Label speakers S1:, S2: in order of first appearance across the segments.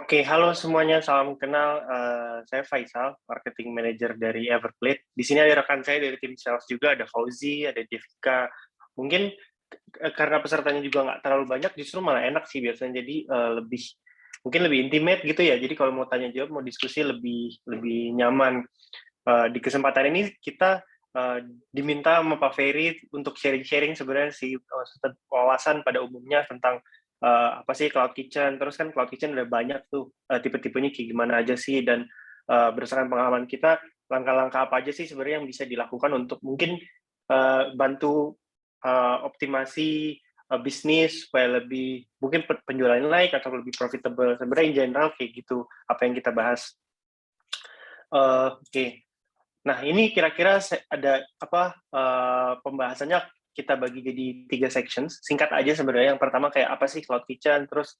S1: Oke, halo semuanya, salam kenal. Saya Faisal, marketing manager dari Everplate. Di sini ada rekan saya dari tim sales juga, ada Fauzi, ada Devika. Mungkin karena pesertanya juga nggak terlalu banyak, justru malah enak sih biasanya. Jadi mungkin lebih intimate gitu ya. Jadi kalau mau tanya jawab, mau diskusi lebih lebih nyaman. Di kesempatan ini kita diminta sama Pak Ferry untuk sharing-sharing sebenarnya sih wawasan pada umumnya tentang apa sih Cloud Kitchen. Terus kan Cloud Kitchen udah banyak tuh tipe-tipenya kayak gimana aja sih, dan berdasarkan pengalaman kita, langkah-langkah apa aja sih sebenarnya yang bisa dilakukan untuk mungkin bantu optimasi bisnis supaya lebih mungkin penjualannya naik atau lebih profitable. Sebenarnya in general kayak gitu apa yang kita bahas. Oke. Nah, ini kira-kira ada apa pembahasannya kita bagi jadi 3 sections. Singkat aja sebenarnya. Yang pertama kayak apa sih Cloud Kitchen, terus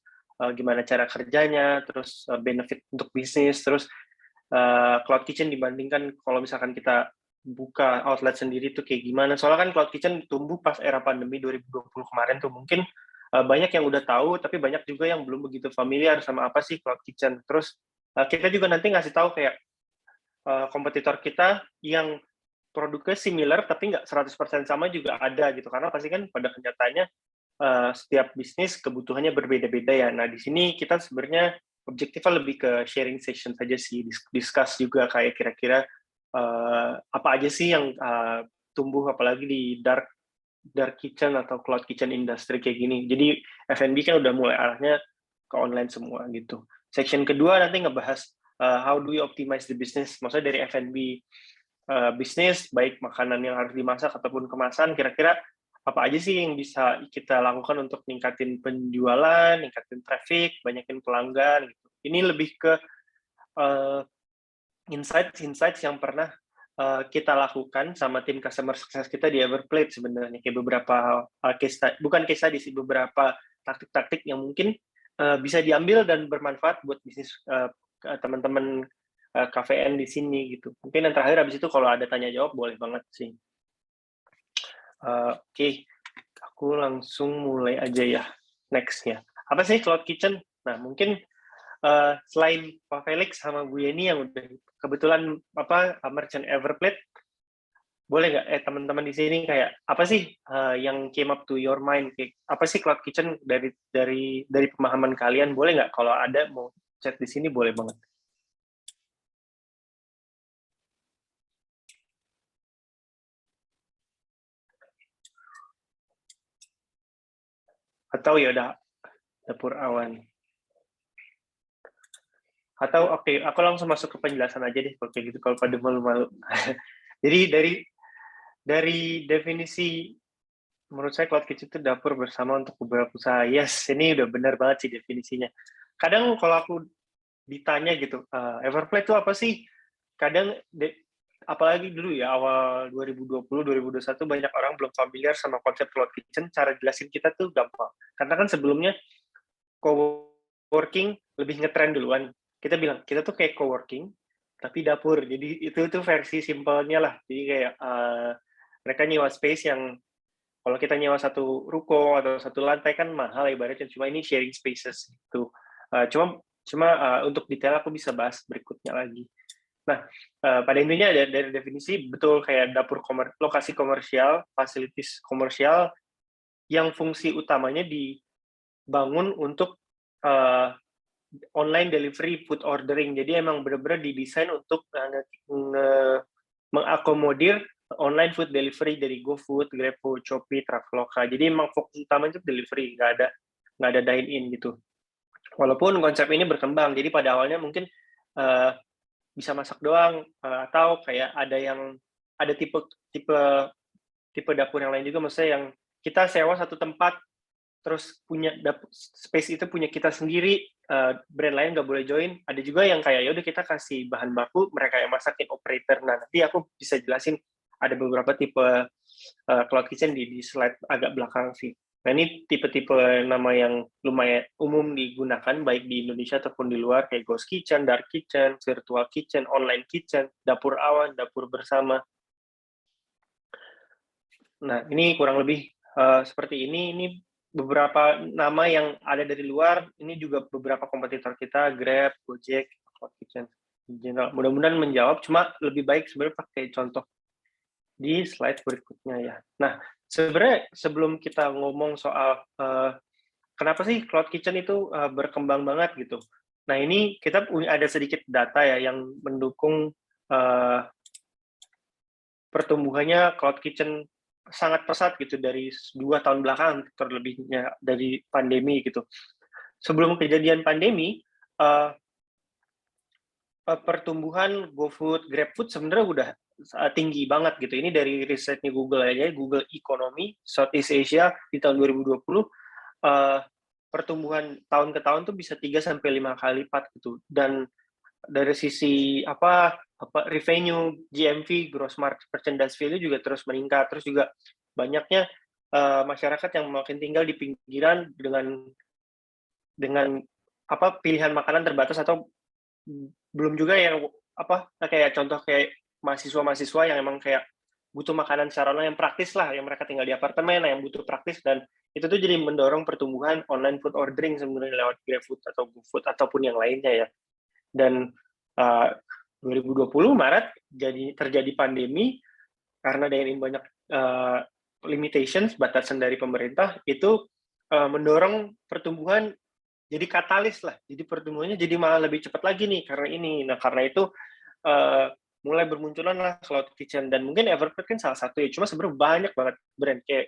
S1: gimana cara kerjanya, terus benefit untuk bisnis, terus Cloud Kitchen dibandingkan kalau misalkan kita buka outlet sendiri tuh kayak gimana. Soalnya kan Cloud Kitchen tumbuh pas era pandemi 2020 kemarin tuh. Mungkin banyak yang udah tahu, tapi banyak juga yang belum begitu familiar sama apa sih Cloud Kitchen. Terus kita juga nanti ngasih tahu kayak kompetitor kita yang produknya similar tapi nggak 100% sama juga ada gitu, karena pasti kan pada kenyataannya setiap bisnis kebutuhannya berbeda-beda ya. Nah, di sini kita sebenarnya objektifnya lebih ke sharing session saja sih, discuss juga kayak kira-kira apa aja sih yang tumbuh apalagi di dark kitchen atau cloud kitchen industry kayak gini. Jadi F&B kan udah mulai arahnya ke online semua gitu. Section kedua nanti ngebahas how do we optimize the business, maksudnya dari F&B bisnis, baik makanan yang harus dimasak ataupun kemasan, kira-kira apa aja sih yang bisa kita lakukan untuk ningkatin penjualan, ningkatin traffic, banyakin pelanggan gitu. Ini lebih ke uh, insights yang pernah kita lakukan sama tim customer success kita di Everplate sebenarnya, kayak beberapa bukan case study sih, beberapa taktik-taktik yang mungkin bisa diambil dan bermanfaat buat bisnis teman-teman KVN di sini gitu. Mungkin yang terakhir habis itu kalau ada tanya jawab boleh banget sih. Oke, aku langsung mulai aja ya. Next ya. Apa sih Cloud Kitchen? Nah, mungkin selain Pak Felix sama Bu Yeni yang udah kebetulan merchant Everplate, boleh nggak teman-teman di sini kayak apa sih yang came up to your mind, kayak apa sih Cloud Kitchen dari pemahaman kalian, boleh nggak kalau ada mau chat di sini boleh banget. Atau ya udah dapur awan. Atau oke, aku langsung masuk ke penjelasan aja deh kalau kayak gitu, kalau pada malu-malu. Jadi dari definisi, menurut saya Cloud Kitchen itu dapur bersama untuk beberapa usaha. Yes, ini udah benar banget sih definisinya. Kadang kalau aku ditanya gitu, Everplay itu apa sih? Kadang apalagi dulu ya awal 2020 2021 banyak orang belum familiar sama konsep Cloud Kitchen. Cara jelasin kita tuh gampang. Karena kan sebelumnya coworking lebih ngetren duluan. Kita bilang kita tuh kayak coworking tapi dapur. Jadi itu tuh versi simpelnya lah. Jadi kayak mereka nyewa space yang kalau kita nyewa satu ruko atau satu lantai kan mahal ibaratnya, cuma ini sharing spaces gitu. Cuma untuk detail aku bisa bahas berikutnya lagi. Nah, pada intinya dari definisi betul kayak dapur lokasi komersial, fasilitas komersial yang fungsi utamanya dibangun untuk online delivery food ordering. Jadi emang benar-benar didesain untuk mengakomodir online food delivery dari GoFood, GrabFood, Shopee, Traveloka. Jadi emang fokus utama itu delivery, nggak ada dine in gitu. Walaupun konsep ini berkembang, jadi pada awalnya mungkin bisa masak doang, atau kayak ada tipe dapur yang lain juga, maksudnya yang kita sewa satu tempat terus punya space itu punya kita sendiri, brand lain nggak boleh join. Ada juga yang kayak ya udah kita kasih bahan baku, mereka yang masakin operator. Nah, nanti aku bisa jelasin ada beberapa tipe cloud kitchen di slide agak belakang sih. Nah, ini tipe-tipe nama yang lumayan umum digunakan baik di Indonesia ataupun di luar, kayak ghost kitchen, dark kitchen, virtual kitchen, online kitchen, dapur awan, dapur bersama. Nah, ini kurang lebih seperti ini. Ini beberapa nama yang ada dari luar, ini juga beberapa kompetitor kita, Grab, Gojek, Cloud Kitchen general. Mudah-mudahan menjawab, cuma lebih baik sebenarnya pakai contoh di slide berikutnya ya. Nah, sebenarnya sebelum kita ngomong soal kenapa sih Cloud Kitchen itu berkembang banget gitu. Nah, ini kita ada sedikit data ya yang mendukung pertumbuhannya Cloud Kitchen sangat pesat gitu dari 2 tahun belakangan terlebihnya dari pandemi gitu. Sebelum kejadian pandemi, pertumbuhan GoFood, GrabFood sebenarnya udah tinggi banget gitu. Ini dari risetnya Google aja, Google Economy Southeast Asia di tahun 2020, pertumbuhan tahun ke tahun tuh bisa 3-5 kali lipat gitu. Dan dari sisi revenue, GMV, gross merchandise value juga terus meningkat. Terus juga banyaknya masyarakat yang makin tinggal di pinggiran dengan pilihan makanan terbatas atau belum juga yang kayak contoh kayak mahasiswa-mahasiswa yang emang kayak butuh makanan secara online yang praktis lah, yang mereka tinggal di apartemen, yang butuh praktis, dan itu tuh jadi mendorong pertumbuhan online food ordering sebenarnya lewat GrabFood atau GoFood ataupun yang lainnya ya. Dan 2020 Maret terjadi pandemi karena dengan banyak limitations, batasan dari pemerintah, itu mendorong pertumbuhan jadi katalis lah. Jadi pertumbuhannya jadi malah lebih cepat lagi nih karena ini. Nah, karena itu mulai bermunculan lah Cloud Kitchen, dan mungkin Everfruit kan salah satu ya. Cuma sebenarnya banyak banget brand kayak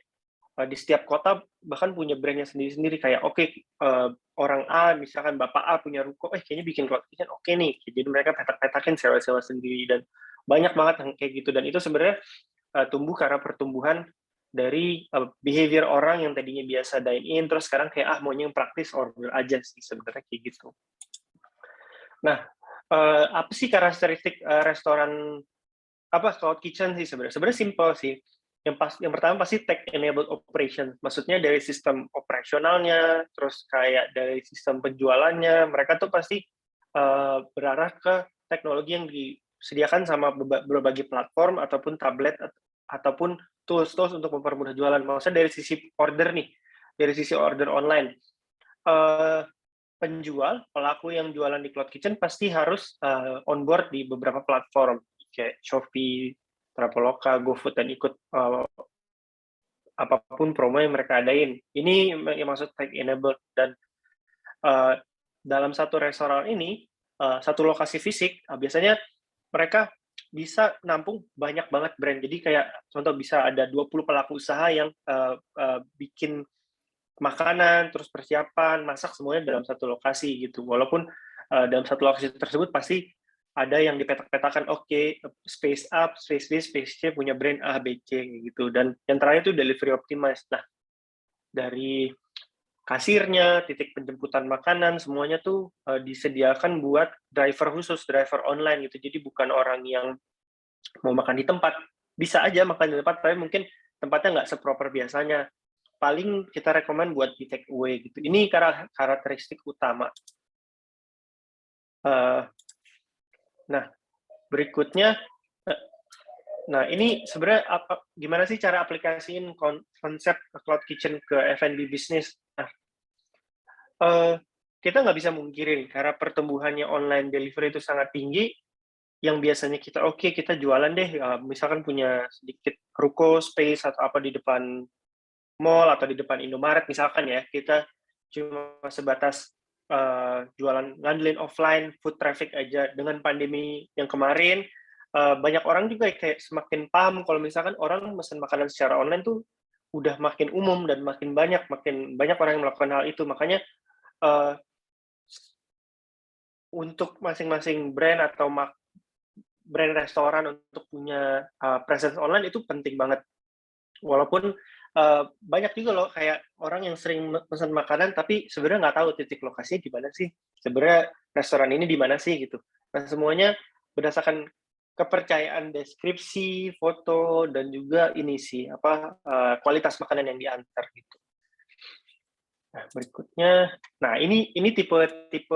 S1: di setiap kota bahkan punya brandnya sendiri-sendiri kayak orang A misalkan Bapak A punya ruko, kayaknya bikin Cloud Kitchen oke nih. Jadi mereka petak-petakin sewa-sewa sendiri, dan banyak banget yang kayak gitu. Dan itu sebenarnya tumbuh karena pertumbuhan dari behavior orang yang tadinya biasa dine in, terus sekarang kayak maunya yang praktis order aja sih sebenarnya kayak gitu. Nah, apa sih karakteristik restoran Cloud Kitchen sih sebenarnya? Sebenarnya simple sih. Yang pertama pasti tech enabled operation. Maksudnya dari sistem operasionalnya, terus kayak dari sistem penjualannya, mereka tuh pasti berarah ke teknologi yang disediakan sama berbagai platform ataupun tablet ataupun tools untuk mempermudah jualan. Maksudnya dari sisi order nih, dari sisi order online. Penjual, pelaku yang jualan di Cloud Kitchen pasti harus onboard di beberapa platform, kayak Shopee, Traveloka, GoFood, dan ikut apapun promo yang mereka adain. Ini yang maksud tech enabled. Dan dalam satu restoran ini, satu lokasi fisik, biasanya mereka bisa nampung banyak banget brand. Jadi kayak contoh bisa ada 20 pelaku usaha yang bikin makanan, terus persiapan, masak semuanya dalam satu lokasi gitu. Walaupun dalam satu lokasi tersebut pasti ada yang dipetak-petakan, space up, space B, space C punya brand A, B, C gitu. Dan yang terakhir itu delivery optimized. Nah, dari kasirnya, titik penjemputan makanan, semuanya tuh disediakan buat driver khusus, driver online gitu. Jadi bukan orang yang mau makan di tempat, bisa aja makan di tempat, tapi mungkin tempatnya nggak seproper biasanya. Paling kita rekomen buat di take away gitu. Ini karakteristik utama. Nah, berikutnya, ini sebenarnya gimana sih cara aplikasiin konsep Cloud Kitchen ke F&B bisnis? Nah, kita nggak bisa mungkirin karena pertumbuhannya online delivery itu sangat tinggi. Yang biasanya kita jualan deh, misalkan punya sedikit ruko space atau apa di depan mall atau di depan Indomaret misalkan ya, kita cuma sebatas jualan ngandelin offline food traffic aja. Dengan pandemi yang kemarin, banyak orang juga kayak semakin paham kalau misalkan orang pesan makanan secara online tuh udah makin umum dan makin banyak orang yang melakukan hal itu. Makanya untuk masing-masing brand atau brand restoran untuk punya presence online itu penting banget. Walaupun banyak juga loh kayak orang yang sering pesan makanan tapi sebenarnya nggak tahu titik lokasinya di mana sih. Sebenarnya restoran ini di mana sih gitu. Nah, semuanya berdasarkan kepercayaan deskripsi, foto, dan juga ini sih kualitas makanan yang diantar gitu. Nah, berikutnya, ini tipe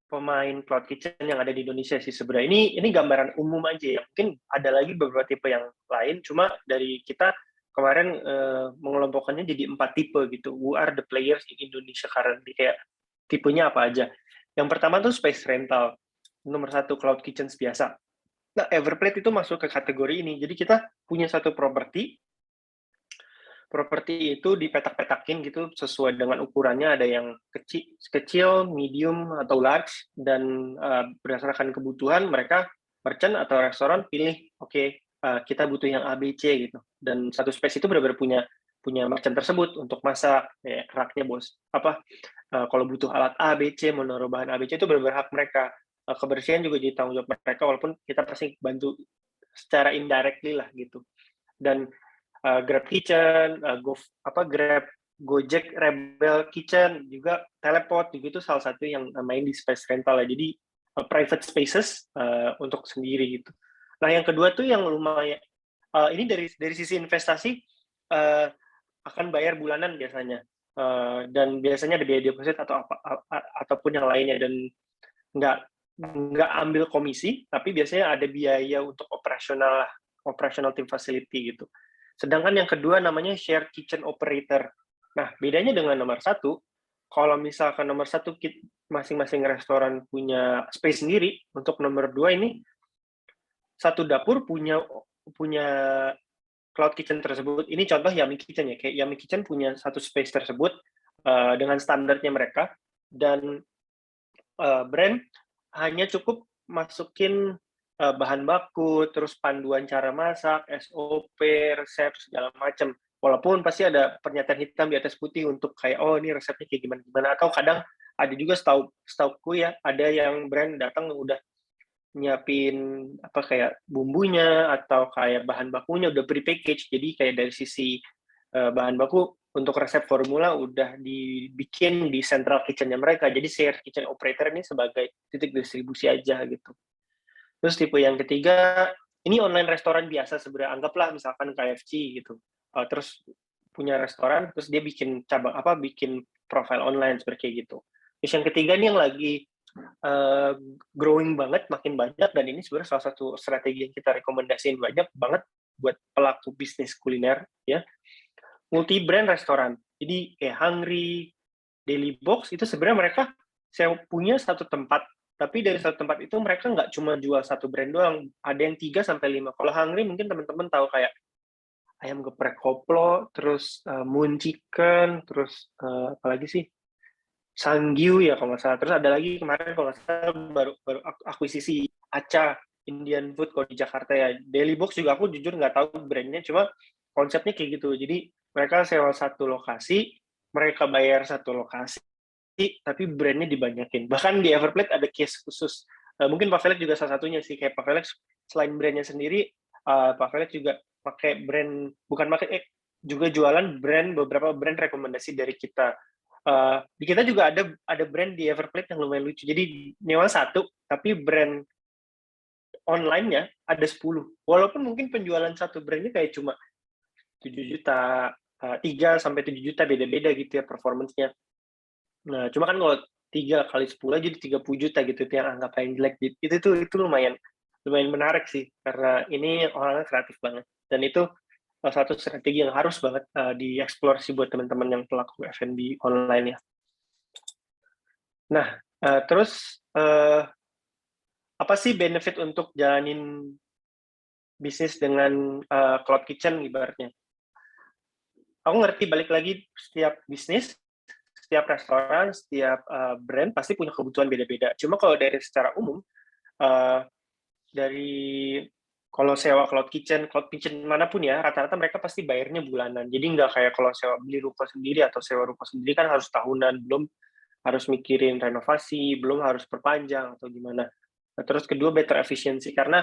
S1: pemain Cloud Kitchen yang ada di Indonesia sih sebenarnya. Ini gambaran umum aja ya. Mungkin ada lagi beberapa tipe yang lain, cuma dari kita kemarin mengelompokkannya jadi 4 tipe gitu. Who are the players in Indonesia currently? Kayak tipenya apa aja. Yang pertama tuh space rental. Nomor 1 cloud kitchen biasa. Nah, Everplate itu masuk ke kategori ini. Jadi kita punya satu properti itu dipetak-petakin gitu sesuai dengan ukurannya, ada yang kecil, medium, atau large, dan berdasarkan kebutuhan mereka merchant atau restoran pilih, oke, kita butuh yang A, B, C gitu. Dan satu space itu benar-benar punya merchant tersebut untuk masak, raknya kalau butuh alat A, B, C, mau naruh bahan A, B, C itu benar-benar hak mereka. Kebersihan juga jadi tanggung jawab mereka, walaupun kita pasti bantu secara indirectly lah gitu. Dan Grab Kitchen, Grab, Gojek, Rebel Kitchen, juga Teleport, juga itu salah satu yang main di space rental ya. Jadi private spaces untuk sendiri gitu. Nah, yang kedua tuh yang lumayan, ini dari sisi investasi akan bayar bulanan biasanya. Dan biasanya ada biaya deposit ataupun yang lainnya, dan nggak ambil komisi, tapi biasanya ada biaya untuk operational team facility gitu. Sedangkan yang kedua namanya share kitchen operator. Nah, bedanya dengan nomor 1, kalau misalkan nomor 1 masing-masing restoran punya space sendiri, untuk nomor 2 ini satu dapur punya cloud kitchen tersebut. Ini contoh Yummy Kitchen ya, kayak Yummy Kitchen punya satu space tersebut dengan standarnya mereka, dan brand hanya cukup masukin bahan baku, terus panduan cara masak, SOP, resep, segala macam. Walaupun pasti ada pernyataan hitam di atas putih untuk kayak, oh ini resepnya kayak gimana-gimana. Atau kadang ada juga setauku ya, ada yang brand datang udah nyiapin kayak bumbunya atau kayak bahan bakunya udah pre-package. Jadi kayak dari sisi bahan baku untuk resep formula udah dibikin di central kitchen-nya mereka. Jadi share kitchen operator ini sebagai titik distribusi aja gitu. Terus tipe yang ketiga, ini online restoran biasa sebenarnya, anggaplah misalkan KFC gitu. Terus punya restoran, terus dia bikin bikin profile online seperti gitu. Terus yang ketiga ini yang lagi growing banget, makin banyak, dan ini sebenarnya salah satu strategi yang kita rekomendasiin banyak banget buat pelaku bisnis kuliner ya. Multi-brand restoran. Jadi kayak Hungry, Daily Box, itu sebenarnya mereka punya satu tempat, tapi dari satu tempat itu mereka nggak cuma jual satu brand doang, ada yang 3-5. Kalau Hungry mungkin teman-teman tahu kayak ayam geprek koplo, terus Moon Chicken, terus apalagi sih, Sangyu ya kalau nggak salah. Terus ada lagi kemarin kalau nggak salah baru akuisisi Acha Indian Food kalau di Jakarta ya. Daily Box juga aku jujur nggak tahu brandnya, cuma konsepnya kayak gitu. Jadi mereka sewa satu lokasi, mereka bayar satu lokasi, tapi brandnya dibanyakin. Bahkan di Everplate ada case khusus. Mungkin Pak Felix juga salah satunya sih. Kayak Pak Felix selain brandnya sendiri, Pak Felix juga pakai brand, juga jualan beberapa brand rekomendasi dari kita. Di kita juga ada brand di Everplate yang lumayan lucu. Jadi nyewa satu, tapi brand online-nya ada 10. Walaupun mungkin penjualan satu brandnya kayak cuma 7 juta, 3-7 juta, beda-beda gitu ya performance-nya. Nah, cuma kan kalau 3 kali 10 jadi 30 juta gitu, itu yang angka paling jelek. Itu lumayan menarik sih, karena ini orangnya kreatif banget. Dan itu salah satu strategi yang harus banget dieksplor sih buat teman-teman yang pelaku F&B online ya. Nah, terus apa sih benefit untuk jalanin bisnis dengan cloud kitchen ibaratnya? Aku ngerti, balik lagi, setiap bisnis, setiap restoran, setiap brand pasti punya kebutuhan beda-beda. Cuma kalau dari secara umum, dari kalau sewa cloud kitchen manapun ya, rata-rata mereka pasti bayarnya bulanan. Jadi nggak kayak kalau beli ruko sendiri atau sewa ruko sendiri kan harus tahunan, belum harus mikirin renovasi, belum harus perpanjang atau gimana. Nah, terus kedua, better efficiency, karena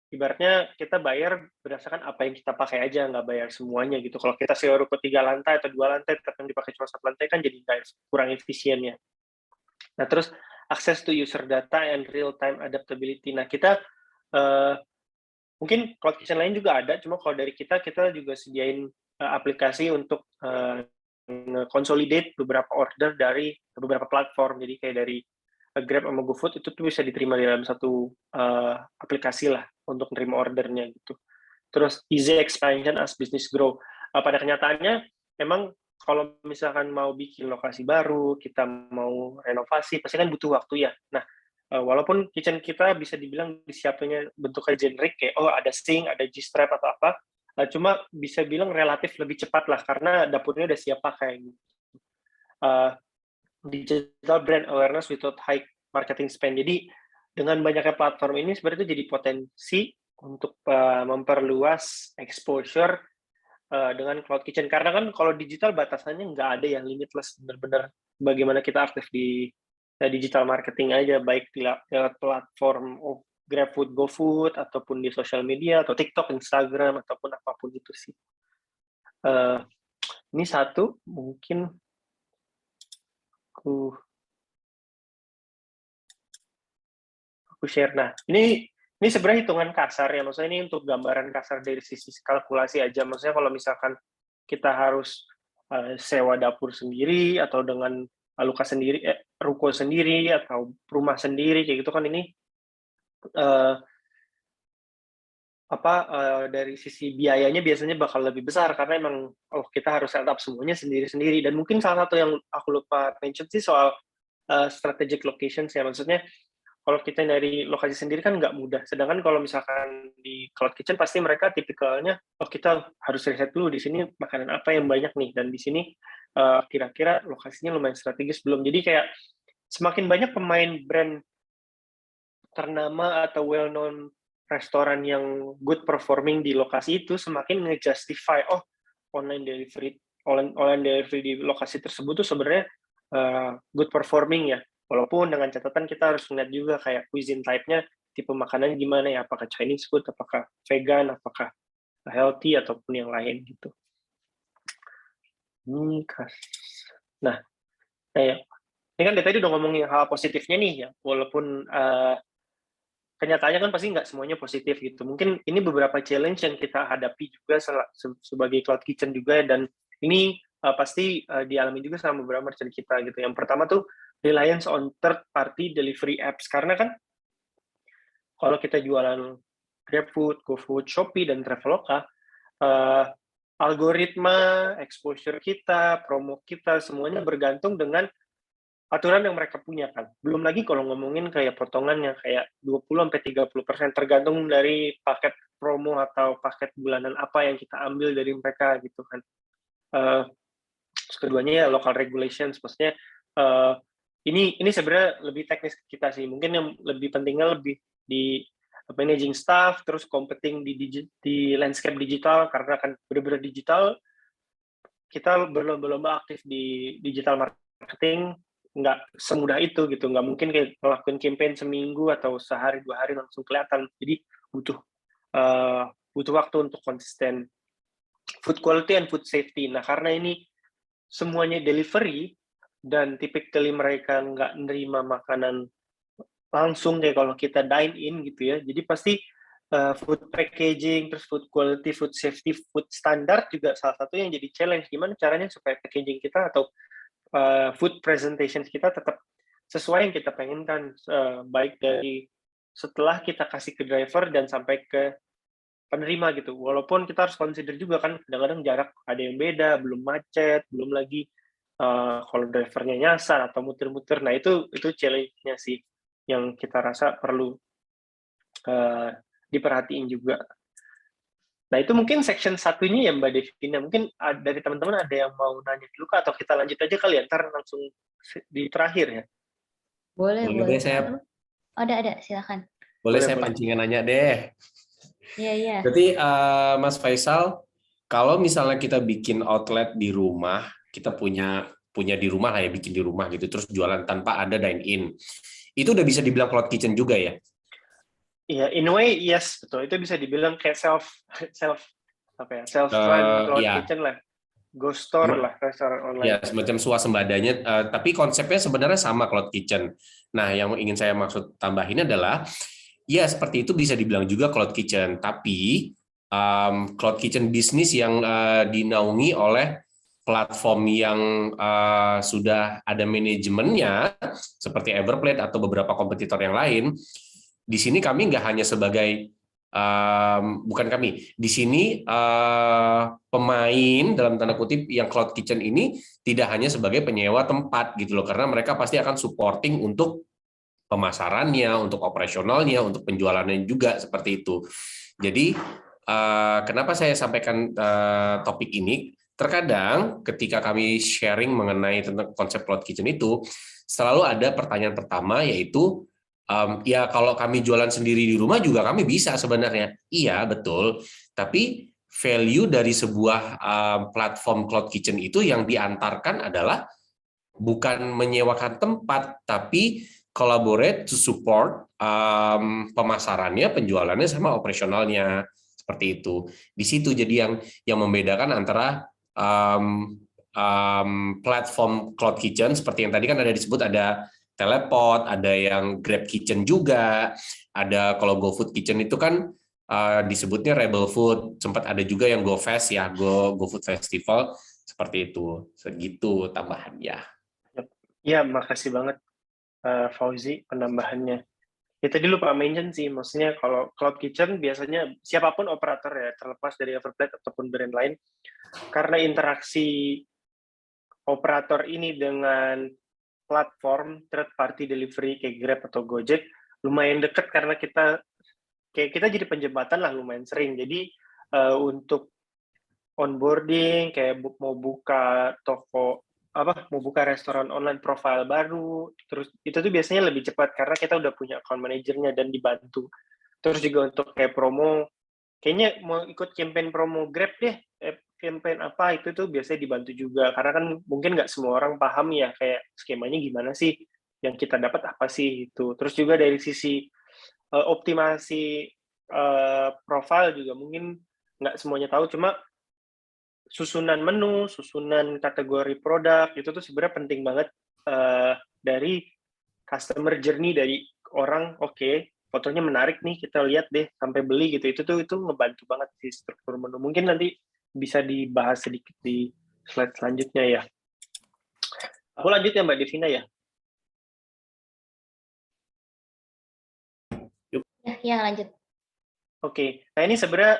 S1: ibaratnya kita bayar berdasarkan apa yang kita pakai aja, nggak bayar semuanya gitu. Kalau kita sewa ruko 3 lantai atau 2 lantai, tapi yang dipakai cuma 1 lantai kan jadi kurang efisien ya. Nah, terus access to user data and real-time adaptability. Nah, kita mungkin cloud kitchen lain juga ada, cuma kalau dari kita juga sediain aplikasi untuk consolidate beberapa order dari beberapa platform. Jadi kayak dari Grab sama GoFood itu tuh bisa diterima di dalam satu aplikasi lah untuk nerima ordernya gitu. terus easy expansion as business grow. Pada kenyataannya, memang kalau misalkan mau bikin lokasi baru, kita mau renovasi, pasti kan butuh waktu ya. Nah, walaupun kitchen kita bisa dibilang disiapinnya bentuknya generik, kayak ada sink, ada G-strap atau apa, cuma bisa bilang relatif lebih cepat lah, karena dapurnya udah siap pakai. Digital brand awareness without high marketing spend. Jadi dengan banyaknya platform ini sebenarnya itu jadi potensi untuk memperluas exposure dengan cloud kitchen. Karena kan kalau digital batasannya nggak ada yang limitless, benar-benar bagaimana kita aktif di digital marketing aja, baik di lewat platform GrabFood, GoFood, ataupun di sosial media, atau TikTok, Instagram, ataupun apapun itu sih. Ini satu, mungkin aku share. Nah, ini sebenarnya hitungan kasar ya, maksudnya ini untuk gambaran kasar dari sisi kalkulasi aja. Maksudnya kalau misalkan kita harus sewa dapur sendiri atau dengan luka sendiri, ruko sendiri atau rumah sendiri kayak gitu kan, ini dari sisi biayanya biasanya bakal lebih besar karena emang kita harus setup semuanya sendiri-sendiri. Dan mungkin salah satu yang aku lupa mention sih soal strategic locations ya, maksudnya kalau kita dari lokasi sendiri kan nggak mudah. Sedangkan kalau misalkan di cloud kitchen pasti mereka tipikalnya, kita harus riset dulu di sini makanan apa yang banyak nih, dan di sini kira-kira lokasinya lumayan strategis belum. Jadi kayak semakin banyak pemain brand ternama atau well known restoran yang good performing di lokasi itu, semakin nge-justify online delivery di lokasi tersebut tuh sebenarnya good performing ya. Walaupun dengan catatan kita harus lihat juga kayak cuisine type-nya, tipe makanan gimana ya, apakah Chinese food, apakah vegan, apakah healthy, ataupun yang lain gitu. Nah, ini kan tadi udah ngomongin hal positifnya nih ya, walaupun kenyataannya kan pasti nggak semuanya positif gitu. Mungkin ini beberapa challenge yang kita hadapi juga sebagai cloud kitchen juga, dan ini pasti dialami juga sama beberapa merchant kita gitu. Yang pertama tuh reliance on third party delivery apps, karena kan kalau kita jualan GrabFood, GoFood, Shopee, dan Traveloka, algoritma, exposure kita, promo kita, semuanya bergantung dengan aturan yang mereka punya kan. Belum lagi kalau ngomongin kayak potongannya kayak 20-30%, tergantung dari paket promo atau paket bulanan apa yang kita ambil dari mereka gitu kan. Keduanya ya local regulations, maksudnya ini sebenarnya lebih teknis kita sih. Mungkin yang lebih pentingnya lebih di managing staff, terus competing di landscape digital, karena kan benar-benar digital, kita berlomba-lomba aktif di digital marketing, nggak semudah itu gitu, nggak mungkin kayak ngelakuin campaign seminggu atau sehari 2 hari langsung kelihatan. Jadi butuh waktu untuk konsisten. Food quality and food safety. Nah, karena ini semuanya delivery dan typically mereka nggak nerima makanan langsung kayak kalau kita dine in gitu ya, jadi pasti food packaging, terus food quality, food safety, food standard juga salah satu yang jadi challenge. Gimana caranya supaya packaging kita atau food presentation kita tetap sesuai yang kita pengenkan, baik dari setelah kita kasih ke driver dan sampai ke penerima gitu. Walaupun kita harus consider juga kan, kadang-kadang jarak ada yang beda, belum macet, belum lagi kalau drivernya nyasar atau muter-muter. Nah, itu challenge-nya sih yang kita rasa perlu diperhatiin juga. Nah, itu mungkin section satunya ya Mbak Devina. Mungkin dari teman-teman ada yang mau nanya dulu, atau kita lanjut aja kali ya, ntar langsung di terakhir ya.
S2: Boleh.
S3: Saya...
S2: Ada, silakan.
S3: Boleh saya pancingan nanya deh.
S2: Iya.
S3: Berarti Mas Faisal, kalau misalnya kita bikin outlet di rumah, kita punya di rumah lah ya, bikin di rumah gitu, terus jualan tanpa ada dine-in, itu udah bisa dibilang cloud kitchen juga ya?
S1: Iya, in a way yes, betul. Itu bisa dibilang kayak self-run cloud kitchen lah, ghost store lah, restoran online.
S3: Ya, semacam swasembadanya, tapi konsepnya sebenarnya sama cloud kitchen. Nah, yang ingin saya maksud tambahin adalah, ya seperti itu bisa dibilang juga cloud kitchen, tapi cloud kitchen bisnis yang dinaungi oleh platform yang sudah ada manajemennya, seperti Everplate atau beberapa kompetitor yang lain. Di sini kami nggak hanya sebagai bukan kami di sini pemain dalam tanda kutip yang cloud kitchen ini tidak hanya sebagai penyewa tempat gitu loh, karena mereka pasti akan supporting untuk pemasarannya, untuk operasionalnya, untuk penjualannya juga seperti itu. Jadi kenapa saya sampaikan topik ini? Terkadang ketika kami sharing mengenai tentang konsep cloud kitchen itu, selalu ada pertanyaan pertama yaitu, ya kalau kami jualan sendiri di rumah juga kami bisa sebenarnya. Iya, betul. Tapi value dari sebuah platform cloud kitchen itu yang diantarkan adalah bukan menyewakan tempat, tapi collaborate to support pemasarannya, penjualannya, sama operasionalnya. Seperti itu. Di situ jadi yang membedakan antara platform cloud kitchen seperti yang tadi kan ada disebut, ada Teleport, ada yang Grab Kitchen juga, ada kalau GoFood Kitchen itu kan disebutnya Rebel Food, sempat ada juga yang GoFest ya, GoFood Festival, seperti itu. Segitu tambahannya.
S1: Ya, makasih banget Fauzi penambahannya. Ya tadi lupa mention sih, maksudnya kalau cloud kitchen biasanya siapapun operator ya, terlepas dari Everplate ataupun brand lain, karena interaksi operator ini dengan platform third party delivery kayak Grab atau Gojek lumayan dekat, karena kita jadi penjembatan lah lumayan sering. Jadi untuk onboarding kayak mau buka toko mau buka restoran online profile baru, terus itu tuh biasanya lebih cepat karena kita udah punya account manajernya dan dibantu. Terus juga untuk kayak promo, kayaknya mau ikut campaign promo Grab deh, campaign apa itu tuh biasanya dibantu juga, karena kan mungkin nggak semua orang paham ya kayak skemanya gimana sih, yang kita dapat apa sih itu. Terus juga dari sisi optimasi profile juga mungkin nggak semuanya tahu, cuma susunan menu, susunan kategori produk, itu tuh sebenarnya penting banget dari customer journey, dari orang, oke, fotonya menarik nih, kita lihat deh sampai beli gitu. Itu ngebantu banget sih struktur menu. Mungkin nanti bisa dibahas sedikit di slide selanjutnya ya. Aku lanjut ya Mbak Devina ya.
S2: Ya, lanjut.
S1: Oke. Nah ini sebenarnya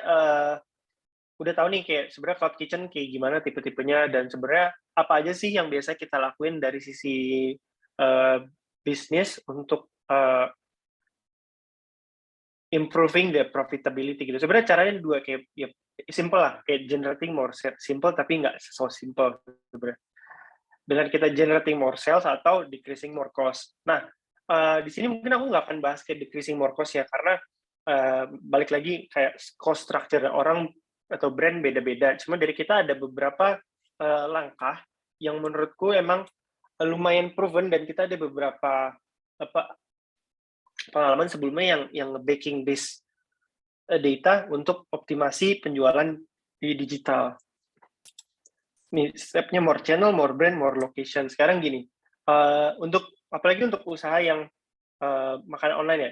S1: udah tahu nih kayak sebenarnya cloud kitchen kayak gimana tipe-tipenya, dan sebenarnya apa aja sih yang biasa kita lakuin dari sisi bisnis untuk improving the profitability gitu. Sebenarnya caranya dua, kayak ya simple lah, kayak generating more sales, simple tapi nggak so simple sebenarnya. Dengan kita generating more sales atau decreasing more cost. Nah, di sini mungkin aku nggak akan bahas kayak decreasing more cost ya, karena balik lagi kayak cost structure orang atau brand beda-beda. Cuma dari kita ada beberapa langkah yang menurutku emang lumayan proven, dan kita ada beberapa pengalaman sebelumnya yang backing base data untuk optimasi penjualan di digital. Nih, step-nya more channel, more brand, more location. Sekarang gini, apalagi untuk usaha yang makanan online ya,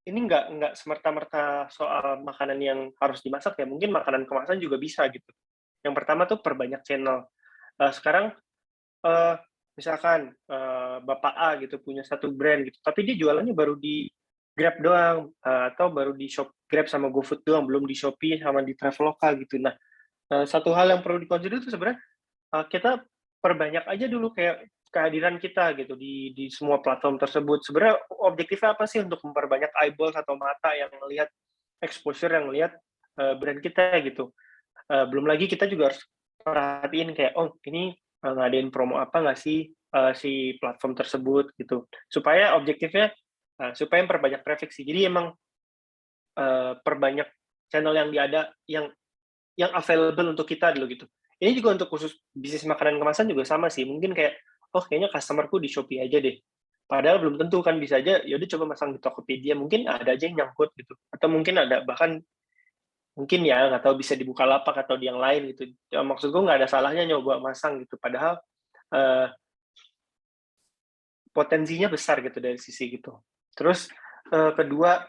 S1: ini nggak semerta-merta soal makanan yang harus dimasak ya, mungkin makanan kemasan juga bisa gitu. Yang pertama tuh perbanyak channel. Sekarang misalkan Bapak A gitu punya satu brand gitu, tapi dia jualannya baru di Grab doang, atau baru di Grab sama GoFood doang, belum di Shopee sama di Traveloka gitu. Nah, satu hal yang perlu dikonsider itu sebenarnya kita perbanyak aja dulu kayak kehadiran kita gitu di semua platform tersebut. Sebenarnya objektifnya apa sih? Untuk memperbanyak eyeballs atau mata yang melihat exposure, yang melihat brand kita gitu. Belum lagi kita juga harus perhatiin kayak, oh ini ngadain promo apa nggak sih si platform tersebut gitu. Supaya objektifnya supaya memperbanyak traffic sih. Jadi emang perbanyak channel yang ada yang available untuk kita dulu gitu. Ini juga untuk khusus bisnis makanan kemasan juga sama sih. Mungkin kayak, oh kayaknya customerku di Shopee aja deh. Padahal belum tentu kan, bisa aja ya udah coba masang di Tokopedia, mungkin ada aja yang nyangkut gitu. Atau mungkin ada bahkan mungkin ya nggak tahu bisa di Bukalapak atau di yang lain gitu. Ya, maksud gue nggak ada salahnya nyoba masang gitu. Padahal potensinya besar gitu dari sisi gitu. Terus kedua,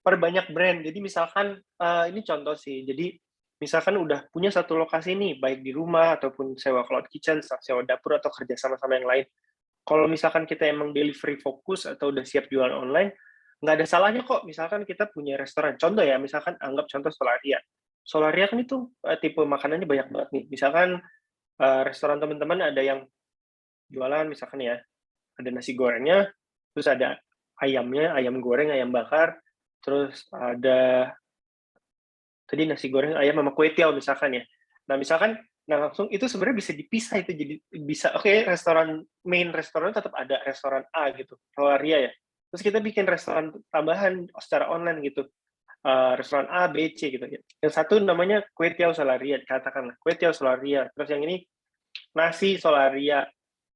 S1: perbanyak brand. Jadi misalkan ini contoh sih. Jadi misalkan udah punya satu lokasi nih, baik di rumah ataupun sewa cloud kitchen, sewa dapur atau kerja sama-sama yang lain. Kalau misalkan kita emang delivery fokus atau udah siap jualan online, nggak ada salahnya kok misalkan kita punya restoran. Contoh ya, misalkan anggap contoh Solaria. Solaria kan itu tipe makanannya banyak banget nih. Misalkan restoran teman-teman ada yang jualan misalkan ya, ada nasi gorengnya, terus ada ayamnya, ayam goreng, ayam bakar, terus ada tadi nasi goreng, ayam sama kue tiaw misalkan ya. Nah misalkan, nah langsung itu sebenarnya bisa dipisah itu jadi bisa restoran main restoran tetap ada restoran A gitu, Solaria ya. Terus kita bikin restoran tambahan secara online gitu. Restoran A, B, C gitu ya. Yang satu namanya kue tiaw Solaria, katakanlah kue tiaw Solaria. Terus yang ini nasi Solaria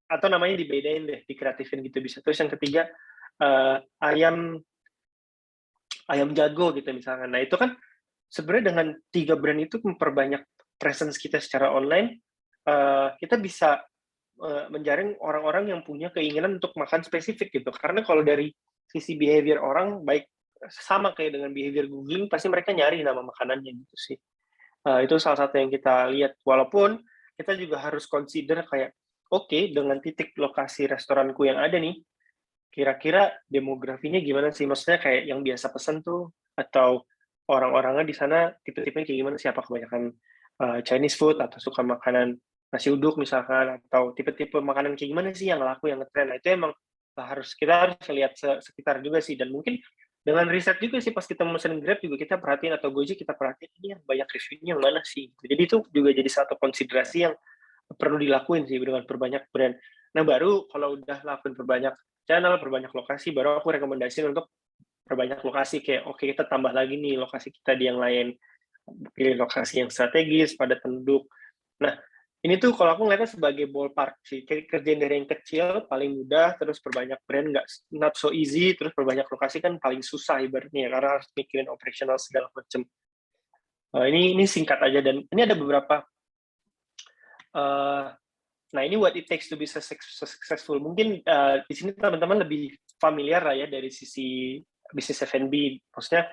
S1: atau namanya dibedain deh, dikreatifin gitu bisa. Terus yang ketiga ayam jago gitu misalkan. Nah itu kan sebenarnya dengan 3 brand itu memperbanyak presence kita secara online, kita bisa menjaring orang-orang yang punya keinginan untuk makan spesifik gitu. Karena kalau dari sisi behavior orang, baik sama kayak dengan behavior googling, pasti mereka nyari nama makanannya gitu sih. Itu salah satu yang kita lihat. Walaupun kita juga harus consider kayak, oke, dengan titik lokasi restoranku yang ada nih, kira-kira demografinya gimana sih? Maksudnya kayak yang biasa pesen tuh, atau orang-orangnya di sana tipe-tipenya kayak gimana? Siapa kebanyakan Chinese food atau suka makanan nasi uduk misalkan, atau tipe-tipe makanan kayak gimana sih yang laku, yang ngetren? Nah itu emang kita harus lihat sekitar juga sih, dan mungkin dengan riset juga sih pas kita mesen Grab juga kita perhatiin, atau Gojek kita perhatiin ini yang banyak reviewnya yang mana sih. Jadi itu juga jadi satu konsiderasi yang perlu dilakuin sih dengan perbanyak brand. Nah baru kalau udah lakuin perbanyak channel, perbanyak lokasi, baru aku rekomendasiin untuk perbanyak lokasi, kayak oke kita tambah lagi nih lokasi kita di yang lain, pilih lokasi yang strategis, padat penduduk. Nah ini tuh kalau aku ngeliatnya sebagai ballpark sih, kerjain dari yang kecil paling mudah, terus perbanyak brand nggak not so easy, terus perbanyak lokasi kan paling susah ibaratnya ya, karena harus mikirin operational segala macam. Ini singkat aja, dan ini ada beberapa nah ini what it takes to be successful. Mungkin di sini teman-teman lebih familiar lah ya dari sisi bisnis F&B. Maksudnya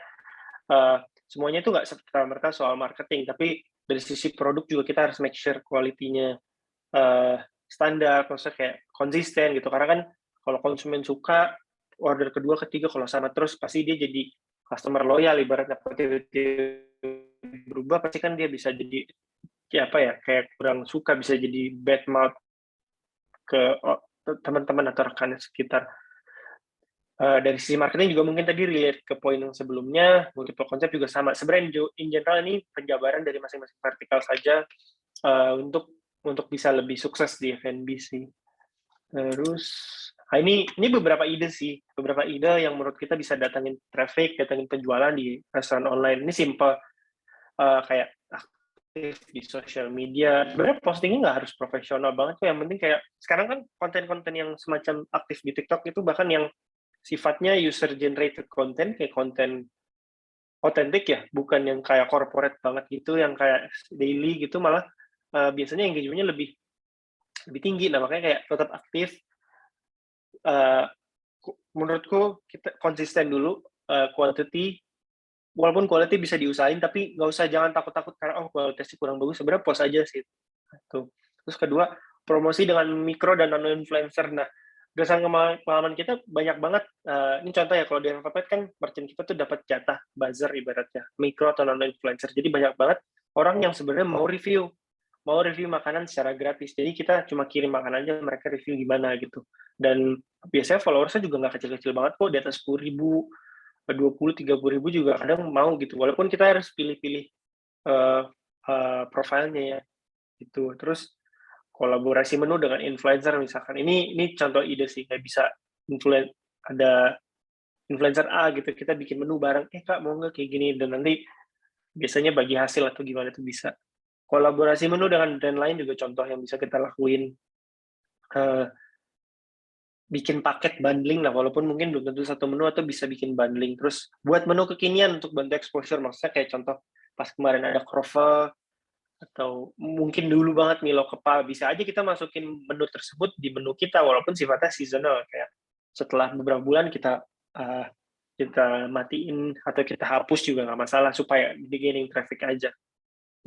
S1: semuanya itu nggak serta-merta soal marketing, tapi dari sisi produk juga kita harus make sure quality-nya standar, maksudnya kayak konsisten gitu. Karena kan kalau konsumen suka, order kedua, ketiga kalau sama terus, pasti dia jadi customer loyal. Ibaratnya berubah, pasti kan dia bisa jadi kayak kurang suka, bisa jadi bad mouth ke teman-teman atau rekan sekitar. Dari sisi marketing juga mungkin tadi relate ke poin yang sebelumnya, multiple konsep juga sama. Sebenarnya in general ini penjabaran dari masing-masing vertikal saja untuk bisa lebih sukses di F&B sih. Terus ini beberapa ide sih, beberapa ide yang menurut kita bisa datangin traffic, datangin penjualan di restoran online. Ini simple, kayak aktif di social media. Sebenarnya postingnya nggak harus profesional banget kok, yang penting kayak sekarang kan konten-konten yang semacam aktif di TikTok itu bahkan yang sifatnya user generated content, kayak konten otentik ya, bukan yang kayak corporate banget gitu, yang kayak daily gitu, malah biasanya engagement-nya lebih tinggi. Nah makanya kayak tetap aktif. Menurutku kita konsisten dulu, quantity, walaupun quality bisa diusahain, tapi nggak usah, jangan takut-takut karena kualitasnya kurang bagus, sebenarnya post aja sih. Tuh. Terus kedua, promosi dengan mikro dan nano influencer. Nah, berdasarkan pengalaman kita banyak banget, ini contoh ya, kalau di Alphabet kan merchant kita tuh dapat jatah buzzer ibaratnya, mikro atau nano influencer. Jadi banyak banget orang yang sebenarnya mau review makanan secara gratis. Jadi kita cuma kirim makanan aja, mereka review gimana gitu. Dan biasanya followersnya juga nggak kecil-kecil banget kok, di atas 10.000, 20-30 ribu juga kadang mau gitu. Walaupun kita harus pilih-pilih profilnya ya gitu. Terus kolaborasi menu dengan influencer misalkan. Ini contoh ide sih, kayak bisa ada influencer A gitu, kita bikin menu bareng, Kak mau nggak kayak gini, dan nanti biasanya bagi hasil atau gimana itu bisa. Kolaborasi menu dengan brand lain juga contoh yang bisa kita lakuin. Bikin paket bundling lah, walaupun mungkin belum tentu satu menu, atau bisa bikin bundling. Terus buat menu kekinian untuk bantu exposure, maksudnya kayak contoh pas kemarin ada Crover, atau mungkin dulu banget Milo Kepa, bisa aja kita masukin menu tersebut di menu kita, walaupun sifatnya seasonal, kayak setelah beberapa bulan kita matiin atau kita hapus juga nggak masalah, supaya gaining traffic aja.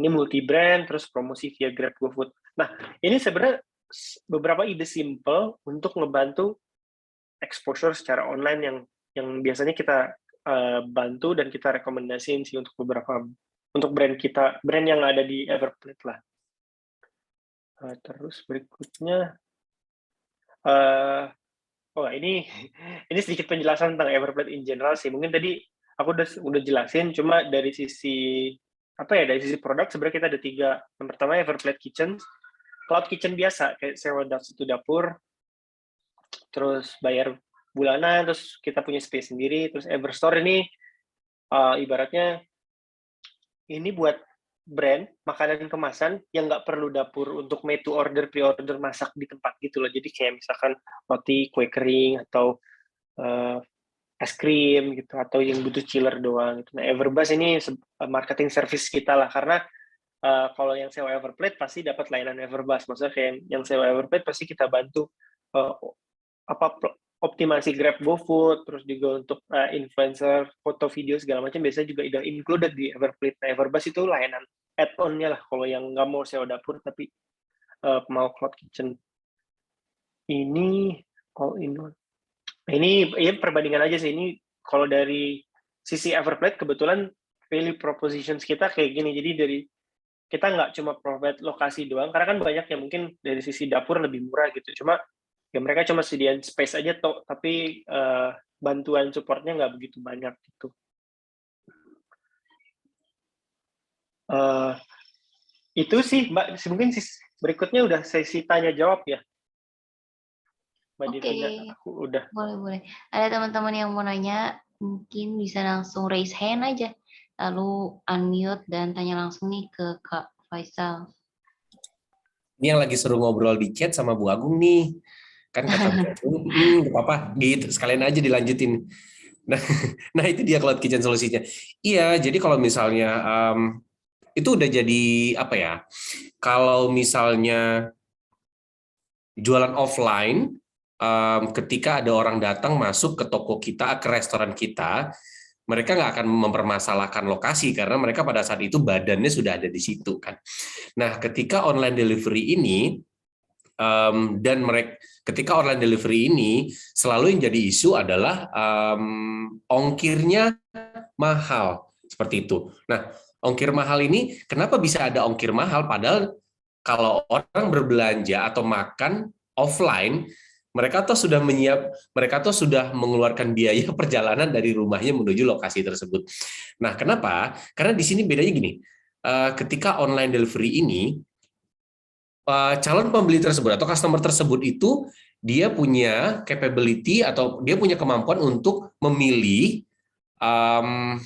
S1: Ini multi brand, terus promosi via Grab, GoFood. Nah, ini sebenarnya beberapa ide simple untuk ngebantu exposure secara online yang yang biasanya kita bantu dan kita rekomendasiin sih untuk brand kita, brand yang ada di Everplate lah. Terus berikutnya, ini sedikit penjelasan tentang Everplate in general sih. Mungkin tadi aku udah jelasin, cuma dari sisi dari sisi produk sebenarnya kita ada 3. Yang pertama Everplate Kitchen, cloud kitchen biasa kayak sewa satu dapur, terus bayar bulanan, terus kita punya space sendiri. Terus Everstore ini ibaratnya ini buat brand makanan kemasan yang nggak perlu dapur untuk made to order, pre-order masak di tempat gitu loh. Jadi kayak misalkan roti, kue kering, atau es krim gitu, atau yang butuh chiller doang gitu. Nah, Everbus ini marketing service kita lah, karena kalau yang sewa Everplate pasti dapat layanan Everbus. Maksudnya kayak yang sewa Everplate pasti kita bantu optimasi Grab, GoFood, terus juga untuk influencer, foto, video segala macam biasanya juga udah included di Everplate. Nah, Everbus itu layanan add-on-nya lah kalau yang nggak mau sewa dapur tapi mau cloud kitchen. Ini ini perbandingan aja sih. Ini kalau dari sisi Everplate kebetulan value propositions kita kayak gini. Jadi dari kita nggak cuma provide lokasi doang, karena kan banyak yang mungkin dari sisi dapur lebih murah gitu. Cuma ya mereka cuma sediain space aja toh, tapi bantuan supportnya nggak begitu banyak gitu. Itu sih Mbak, mungkin berikutnya udah sesi tanya jawab ya. Mbak Divina, aku udah.
S2: Boleh. Ada teman-teman yang mau nanya, mungkin bisa langsung raise hand aja. Lalu unmute dan tanya langsung nih ke Kak Faisal.
S3: Ini yang lagi seru ngobrol di chat sama Bu Agung nih. Kan kata Bu Agung, nggak apa-apa, gitu. Sekalian aja dilanjutin. Nah itu dia cloud kitchen solusinya. Iya, jadi kalau misalnya itu udah jadi apa ya? Kalau misalnya jualan offline, ketika ada orang datang masuk ke toko kita, ke restoran kita, mereka nggak akan mempermasalahkan lokasi karena mereka pada saat itu badannya sudah ada di situ kan. Nah, ketika online delivery ini ketika online delivery ini selalu yang jadi isu adalah ongkirnya mahal seperti itu. Nah, ongkir mahal ini kenapa bisa ada ongkir mahal padahal kalau orang berbelanja atau makan offline mereka tuh sudah mengeluarkan biaya perjalanan dari rumahnya menuju lokasi tersebut. Nah, kenapa? Karena di sini bedanya gini. Ketika online delivery ini calon pembeli tersebut atau customer tersebut itu dia punya capability atau dia punya kemampuan untuk memilih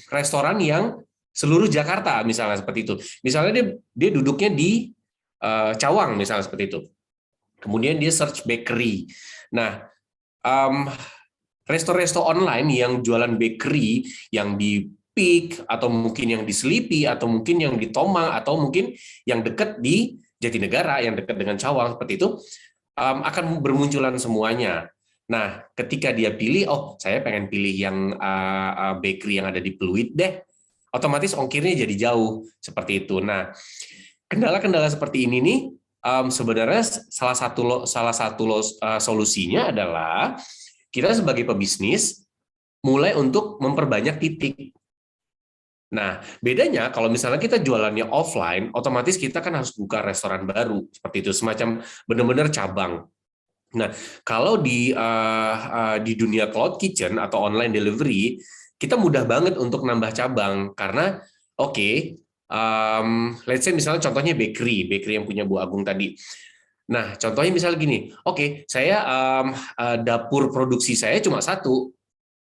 S3: restoran yang seluruh Jakarta misalnya seperti itu. Misalnya dia duduknya di Cawang misalnya seperti itu. Kemudian dia search bakery. Nah, resto-resto online yang jualan bakery yang di Peak atau mungkin yang di Sleepy atau mungkin yang di Tomang atau mungkin yang dekat di Jatinegara yang dekat dengan Cawang seperti itu akan bermunculan semuanya. Nah, ketika dia pilih, oh saya pengen pilih yang bakery yang ada di Pluit deh, otomatis ongkirnya jadi jauh seperti itu. Nah, kendala-kendala seperti ini nih sebenarnya salah satu solusinya adalah kita sebagai pebisnis mulai untuk memperbanyak titik. Nah, bedanya kalau misalnya kita jualannya offline, otomatis kita kan harus buka restoran baru seperti itu, semacam benar-benar cabang. Nah, kalau di dunia cloud kitchen atau online delivery, kita mudah banget untuk nambah cabang karena let's say misalnya contohnya bakery yang punya Bu Agung tadi. Nah, contohnya misalnya gini, saya dapur produksi saya cuma satu.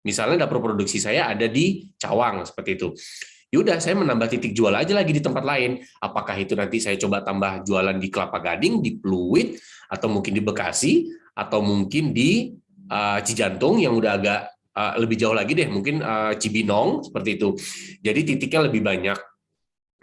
S3: Misalnya dapur produksi saya ada di Cawang seperti itu. Yaudah, saya menambah titik jual aja lagi di tempat lain. Apakah itu nanti saya coba tambah jualan di Kelapa Gading, di Pluit, atau mungkin di Bekasi, atau mungkin di Cijantung yang udah agak lebih jauh lagi deh, mungkin Cibinong seperti itu. Jadi titiknya lebih banyak.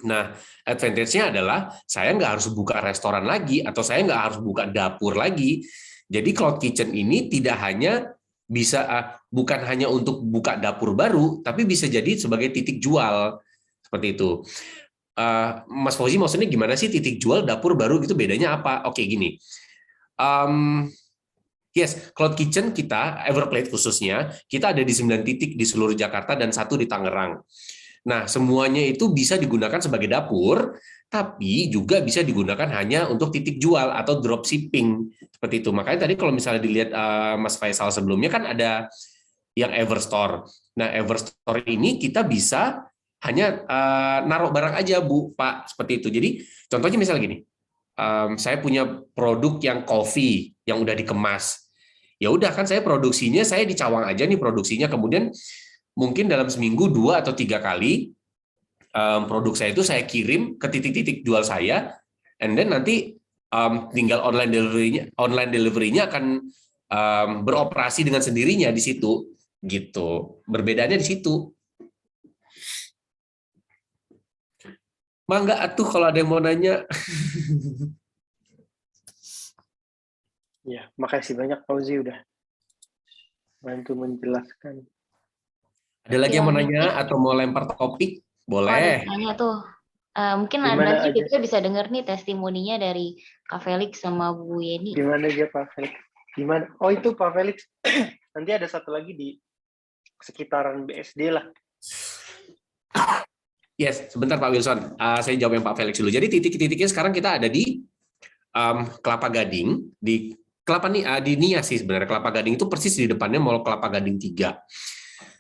S3: Nah, advantage-nya adalah saya nggak harus buka restoran lagi atau saya nggak harus buka dapur lagi. Jadi cloud kitchen ini tidak hanya bisa bukan hanya untuk buka dapur baru, tapi bisa jadi sebagai titik jual seperti itu. Mas Fauzi maksudnya gimana sih titik jual dapur baru gitu bedanya apa? Oke gini, Yes, Cloud Kitchen kita, Everplate khususnya, kita ada di 9 titik di seluruh Jakarta dan 1 di Tangerang. Nah, semuanya itu bisa digunakan sebagai dapur, tapi juga bisa digunakan hanya untuk titik jual atau dropshipping. Seperti itu. Makanya tadi kalau misalnya dilihat Mas Faisal sebelumnya kan ada yang Everstore. Nah, Everstore ini kita bisa hanya naruh barang aja, Bu, Pak, seperti itu. Jadi, contohnya misalnya gini, saya punya produk yang coffee yang udah dikemas. Ya udah kan saya produksinya, saya di Cawang aja nih produksinya, kemudian mungkin dalam seminggu 2 atau 3 kali produk saya itu saya kirim ke titik-titik jual saya, and then nanti tinggal online delivery-nya akan beroperasi dengan sendirinya di situ, gitu. Berbedanya di situ. Mangga atuh kalau ada yang mau nanya.
S1: Ya, makasih banyak Fauzi udah bantu menjelaskan.
S3: Ada lagi yang mau nanya atau mau lempar topik? Boleh.
S2: Ada tanya tuh. Mungkin
S1: Gimana
S2: nanti
S1: aja?
S2: kita bisa dengar nih testimoninya dari Kak Felix sama Bu Yeni.
S1: Gimana aja Pak Felix? Gimana? Oh itu Pak Felix. Nanti ada satu lagi di sekitaran BSD lah.
S3: Yes, sebentar Pak Wilson. Saya jawab yang Pak Felix dulu. Jadi titik-titiknya sekarang kita ada di Kelapa Gading, di di Nia sih sebenarnya. Kelapa Gading itu persis di depannya Mall Kelapa Gading 3.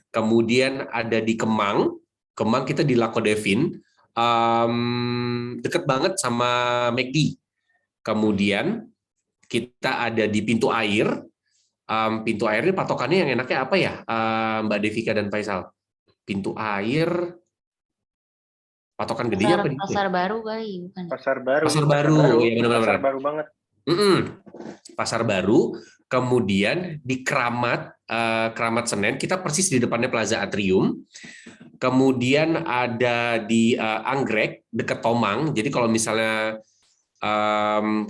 S3: Kemudian ada di Kemang kita di Lakodevin, deket banget sama McD. Kemudian kita ada di Pintu Air. Pintu Air ini patokannya yang enaknya apa ya, Mbak Devika dan Faisal? Pintu Air, patokan gedenya apa?
S2: Pasar Baru kali, bukan?
S1: Pasar Baru.
S3: Pasar Baru, ya benar-benar.
S1: Pasar Baru banget.
S3: Pasar Baru, kemudian di Kramat Senen, kita persis di depannya Plaza Atrium. Kemudian ada di Anggrek, dekat Tomang. Jadi kalau misalnya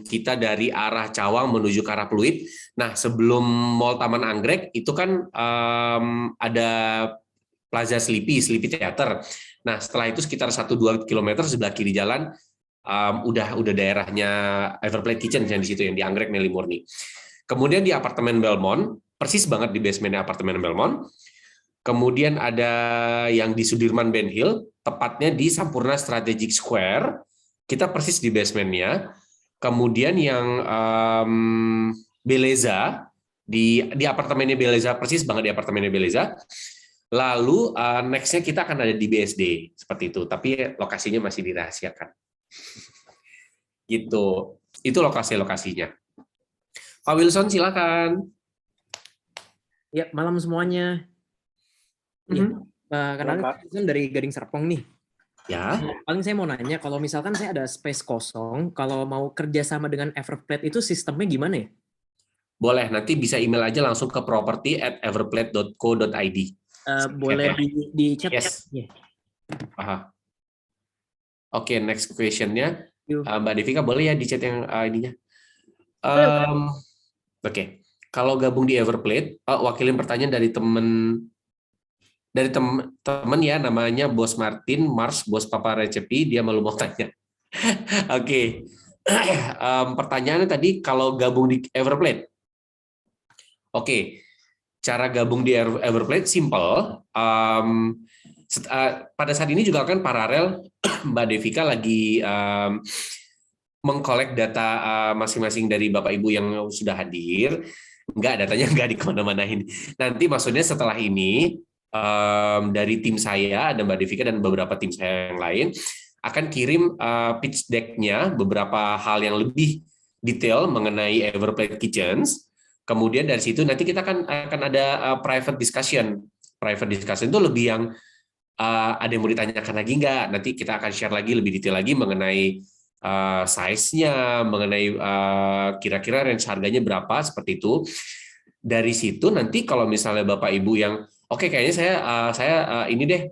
S3: kita dari arah Cawang menuju ke arah Pluit, nah sebelum Mall Taman Anggrek itu kan ada Plaza Sleepy Theater. Nah setelah itu sekitar 1-2 km sebelah kiri jalan udah daerahnya Everplate Kitchen yang di situ, yang di Anggrek Nelly Murni. Kemudian di apartemen Belmont, persis banget di basementnya apartemen Belmont. Kemudian ada yang di Sudirman Ben Hill, tepatnya di Sampurna Strategic Square, kita persis di basementnya. Kemudian yang Beleza, di apartemennya Beleza, persis banget di apartemennya Beleza. Lalu next-nya kita akan ada di BSD, seperti itu. Tapi lokasinya masih dirahasiakan. Gitu. Itu lokasi-lokasinya. Pak Wilson, silakan.
S4: Ya, malam semuanya. Ya, karena Wilson dari Gading Serpong nih.
S3: Ya.
S4: Paling saya mau nanya, kalau misalkan saya ada space kosong, kalau mau kerjasama dengan Everplate itu sistemnya gimana ya?
S3: Boleh, nanti bisa email aja langsung ke property@everplate.co.id.
S4: Boleh di chat?
S3: Yes. Yeah. Oke, next question-nya. Mbak Devika boleh ya di chat yang ininya. Oke. Kalau gabung di Everplate, wakilin pertanyaan dari teman ya, namanya Bos Martin Mars, Bos Papa Recepi, dia malu mau tanya. Oke. Pertanyaannya tadi kalau gabung di Everplate. Oke. Cara gabung di Everplate simple. Pada saat ini juga kan paralel Mbak Devika lagi mengkolek data masing-masing dari Bapak Ibu yang sudah hadir. Datanya enggak dikemana-manain. Nanti maksudnya setelah ini dari tim saya, ada Mbak Devika dan beberapa tim saya yang lain, akan kirim pitch deck-nya, beberapa hal yang lebih detail mengenai Everplate Kitchens. Kemudian dari situ nanti kita akan ada private discussion. Private discussion itu lebih yang ada yang mau ditanyakan lagi nggak? Nanti kita akan share lagi lebih detail lagi mengenai size-nya, mengenai kira-kira range harganya berapa, seperti itu. Dari situ nanti kalau misalnya Bapak Ibu yang oke, kayaknya saya ini deh,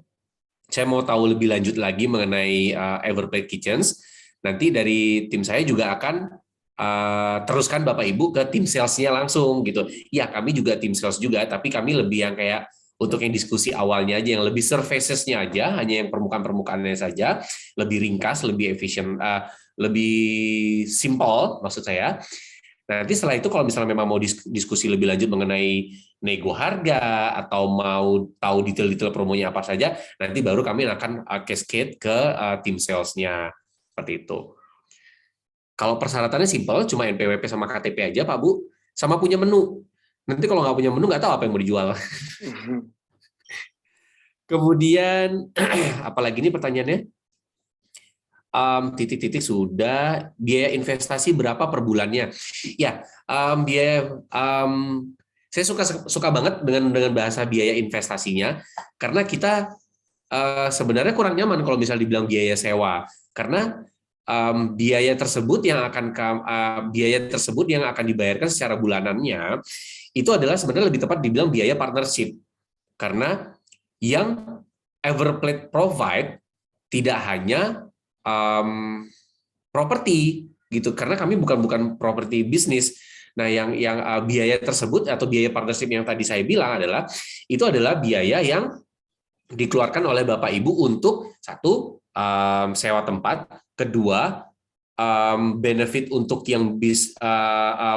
S3: saya mau tahu lebih lanjut lagi mengenai Everplate Kitchens. Nanti dari tim saya juga akan teruskan Bapak Ibu ke tim sales-nya langsung gitu. Ya, kami juga tim sales juga, tapi kami lebih yang kayak untuk yang diskusi awalnya aja, yang lebih surfaces-nya aja, hanya yang permukaan-permukaannya saja, lebih ringkas, lebih efisien, lebih simple maksud saya. Nanti setelah itu kalau misalnya memang mau diskusi lebih lanjut mengenai nego harga atau mau tahu detail-detail promonya apa saja, nanti baru kami akan cascade ke tim salesnya seperti itu. Kalau persyaratannya simpel, cuma NPWP sama KTP aja Pak Bu, sama punya menu. Nanti kalau nggak punya menu nggak tahu apa yang mau dijual. Kemudian apalagi ini pertanyaannya? Titik-titik sudah. Biaya investasi berapa per bulannya? Ya, biaya. Saya suka banget dengan bahasa biaya investasinya karena kita sebenarnya kurang nyaman kalau misal dibilang biaya sewa karena biaya tersebut yang akan dibayarkan secara bulanannya itu adalah sebenarnya lebih tepat dibilang biaya partnership karena yang Everplate provide tidak hanya properti gitu karena kami bukan properti bisnis. Nah, yang biaya tersebut atau biaya partnership yang tadi saya bilang itu adalah biaya yang dikeluarkan oleh Bapak Ibu untuk satu sewa tempat, kedua benefit untuk yang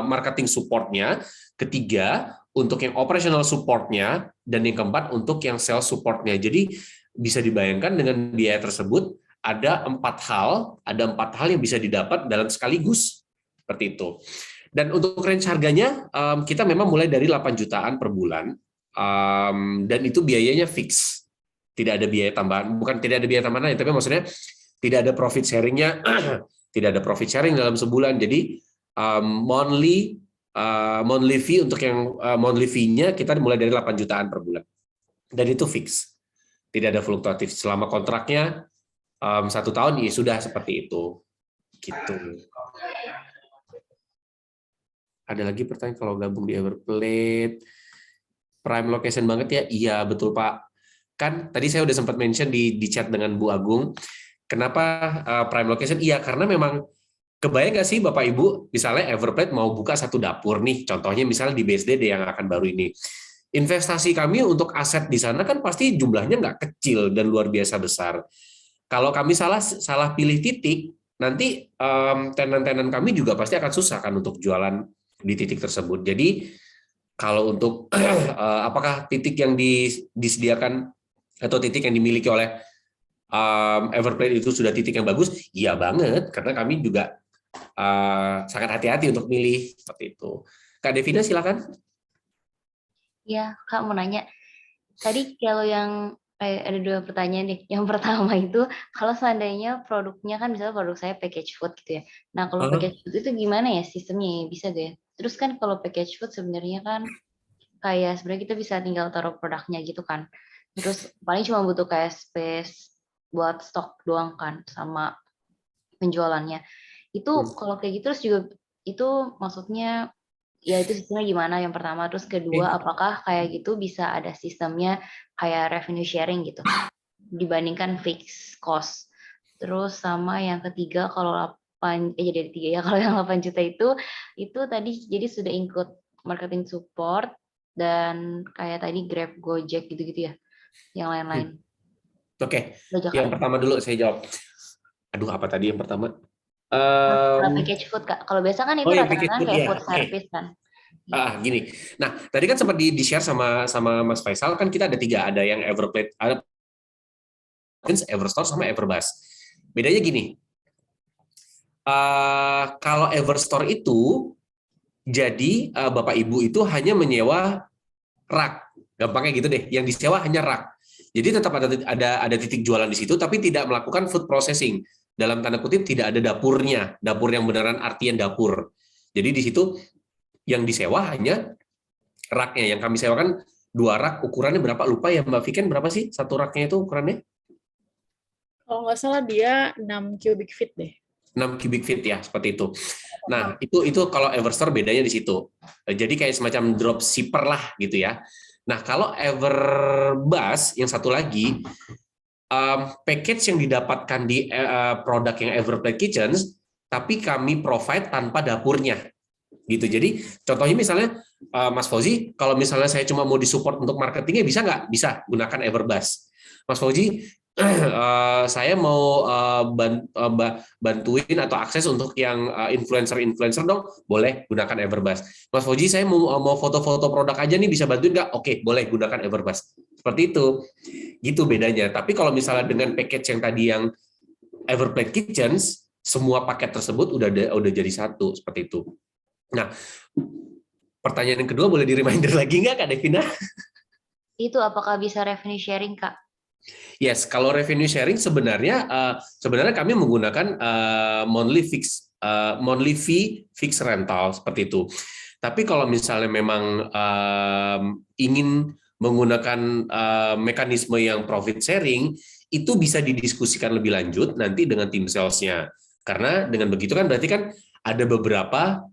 S3: marketing supportnya, ketiga untuk yang operational supportnya, dan yang keempat untuk yang sales supportnya. Jadi bisa dibayangkan dengan biaya tersebut ada empat hal yang bisa didapat dalam sekaligus seperti itu. Dan untuk range harganya kita memang mulai dari 8 jutaan per bulan dan itu biayanya fix. Tidak ada biaya tambahan, bukan tidak ada biaya tambahan, tapi maksudnya tidak ada profit sharingnya, tidak ada profit sharing dalam sebulan. Jadi monthly fee untuk yang monthly fee-nya kita mulai dari 8 jutaan per bulan. Dan itu fix. Tidak ada fluktuatif selama kontraknya 1 tahun ya sudah seperti itu. Gitu. Ada lagi pertanyaan kalau gabung di Everplate prime location banget ya? Iya betul Pak. Kan tadi saya udah sempat mention di chat dengan Bu Agung, kenapa prime location? Iya, karena memang kebayang nggak sih Bapak Ibu, misalnya Everplate mau buka satu dapur nih, contohnya misalnya di BSD yang akan baru ini. Investasi kami untuk aset di sana kan pasti jumlahnya nggak kecil dan luar biasa besar. Kalau kami salah pilih titik, nanti tenan-tenan kami juga pasti akan susah kan untuk jualan di titik tersebut. Jadi kalau untuk apakah titik yang disediakan atau titik yang dimiliki oleh Everplate itu sudah titik yang bagus? Iya banget, karena kami juga sangat hati-hati untuk milih seperti itu. Kak Devina silakan.
S2: Ya, Kak mau nanya. Tadi kalau yang ada 2 pertanyaan nih. Yang pertama itu kalau seandainya produknya kan misalnya produk saya package food gitu ya. Nah, kalau package food itu gimana ya sistemnya? Bisa gak ya? Terus kan kalau package food sebenarnya kan kayak sebenarnya kita bisa tinggal taruh produknya gitu kan. Terus paling cuma butuh kayak space buat stok doang kan sama penjualannya. Itu kalau kayak gitu terus juga itu maksudnya ya itu sistemnya gimana yang pertama, terus kedua apakah kayak gitu bisa ada sistemnya kayak revenue sharing gitu dibandingkan fixed cost. Terus sama yang ketiga kalau 8 jadi 3 ya, kalau yang 8 juta itu tadi jadi sudah include marketing support dan kayak tadi Grab, Gojek gitu-gitu ya. Yang lain-lain.
S3: Oke. Yang pertama dulu saya jawab. Aduh, apa tadi yang pertama?
S2: Package food Kak. Kalau biasa kan itu rata-rata kayak food service kan.
S3: Gini. Nah, tadi kan sempat di-share sama Mas Faisal kan kita ada 3, ada yang Everplate, ada Everstore sama Everbus. Bedanya gini. Kalau Everstore itu jadi Bapak Ibu itu hanya menyewa rak. Gampangnya gitu deh. Yang disewa hanya rak. Jadi tetap ada titik jualan di situ tapi tidak melakukan food processing. Dalam tanda kutip tidak ada dapurnya, dapur yang beneran artian dapur. Jadi di situ yang disewa hanya raknya. Yang kami sewakan 2 rak, ukurannya berapa lupa ya Mbak Viken, berapa sih satu raknya itu ukurannya?
S5: Kalau nggak salah dia 6 cubic feet deh.
S3: 6 cubic feet ya, seperti itu. Nah, itu kalau Everstore bedanya di situ. Jadi kayak semacam drop shipper lah gitu ya. Nah, kalau Everbus yang satu lagi package yang didapatkan di produk yang Everplate Kitchens, tapi kami provide tanpa dapurnya, gitu. Jadi contohnya misalnya Mas Fauzi, kalau misalnya saya cuma mau disupport untuk marketingnya bisa nggak? Bisa, gunakan Everbus. Mas Fauzi, saya mau bantuin atau akses untuk yang influencer dong, boleh gunakan Everbuzz. Mas Fauji, saya mau foto-foto produk aja nih, bisa bantuin nggak? Oke, boleh gunakan Everbuzz. Seperti itu, gitu bedanya. Tapi kalau misalnya dengan package yang tadi yang Everplate Kitchens, semua paket tersebut udah jadi satu, seperti itu. Nah, pertanyaan yang kedua boleh di-reminder lagi nggak, Kak Devina?
S2: Itu apakah bisa revenue sharing, Kak?
S3: Yes, kalau revenue sharing sebenarnya kami menggunakan monthly fee fixed rental seperti itu. Tapi kalau misalnya memang ingin menggunakan mekanisme yang profit sharing, itu bisa didiskusikan lebih lanjut nanti dengan tim sales-nya. Karena dengan begitu kan berarti kan ada beberapa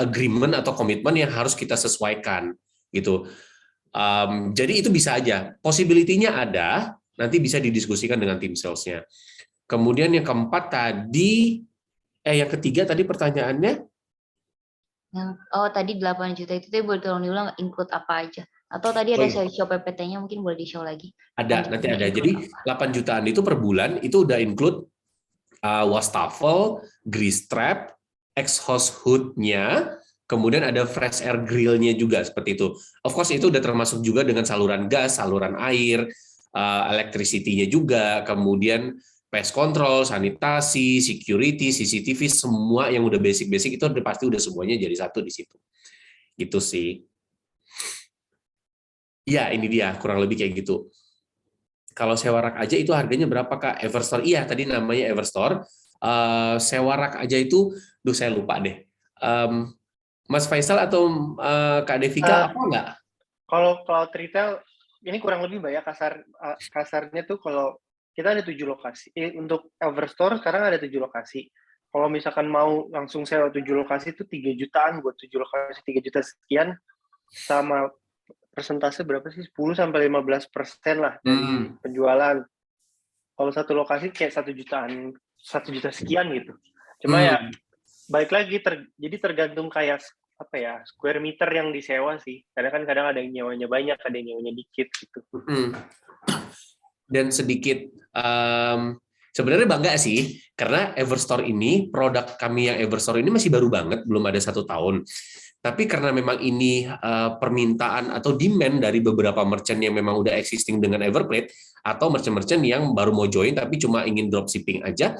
S3: agreement atau komitmen yang harus kita sesuaikan gitu. Jadi itu bisa aja, possibility-nya ada, nanti bisa didiskusikan dengan tim sales-nya. Kemudian yang keempat tadi, yang ketiga tadi pertanyaannya?
S2: Tadi 8 juta itu tadi boleh tolong diulang include apa aja? Atau tadi ada sales show PPT-nya mungkin boleh di-show lagi?
S3: Ada, nanti ada. Jadi 8 jutaan itu per bulan, itu udah include wastafel, grease trap, exhaust hood-nya, kemudian ada fresh air grill-nya juga seperti itu. Of course itu udah termasuk juga dengan saluran gas, saluran air, electricity-nya juga, kemudian pest control, sanitasi, security, CCTV, semua yang udah basic-basic itu pasti udah semuanya jadi satu di situ. Gitu sih. Ya, ini dia kurang lebih kayak gitu. Kalau sewa rak aja itu harganya berapa, Kak? Everstore. Iya, tadi namanya Everstore. Sewa rak aja itu, saya lupa deh. Mas Faisal atau Kak Devika apa enggak?
S1: Kalau cloud retail ini kurang lebih banyak kasarnya tuh kalau kita ada 7 lokasi. Untuk Everstore sekarang ada 7 lokasi. Kalau misalkan mau langsung sewa 7 lokasi itu 3 jutaan buat 7 lokasi, 3 juta sekian, sama persentase berapa sih? 10-15% lah dari penjualan. Kalau satu lokasi kayak 1 juta sekian gitu. Cuma ya baik lagi jadi tergantung kayak apa ya, square meter yang disewa sih. Karena kan kadang ada yang nyewanya banyak, ada yang nyewanya dikit gitu.
S3: Dan sedikit sebenarnya bangga sih karena Everstore ini, produk kami yang Everstore ini masih baru banget, belum ada 1 tahun. Tapi karena memang ini permintaan atau demand dari beberapa merchant yang memang udah existing dengan Everplate atau merchant-merchant yang baru mau join tapi cuma ingin dropshipping aja.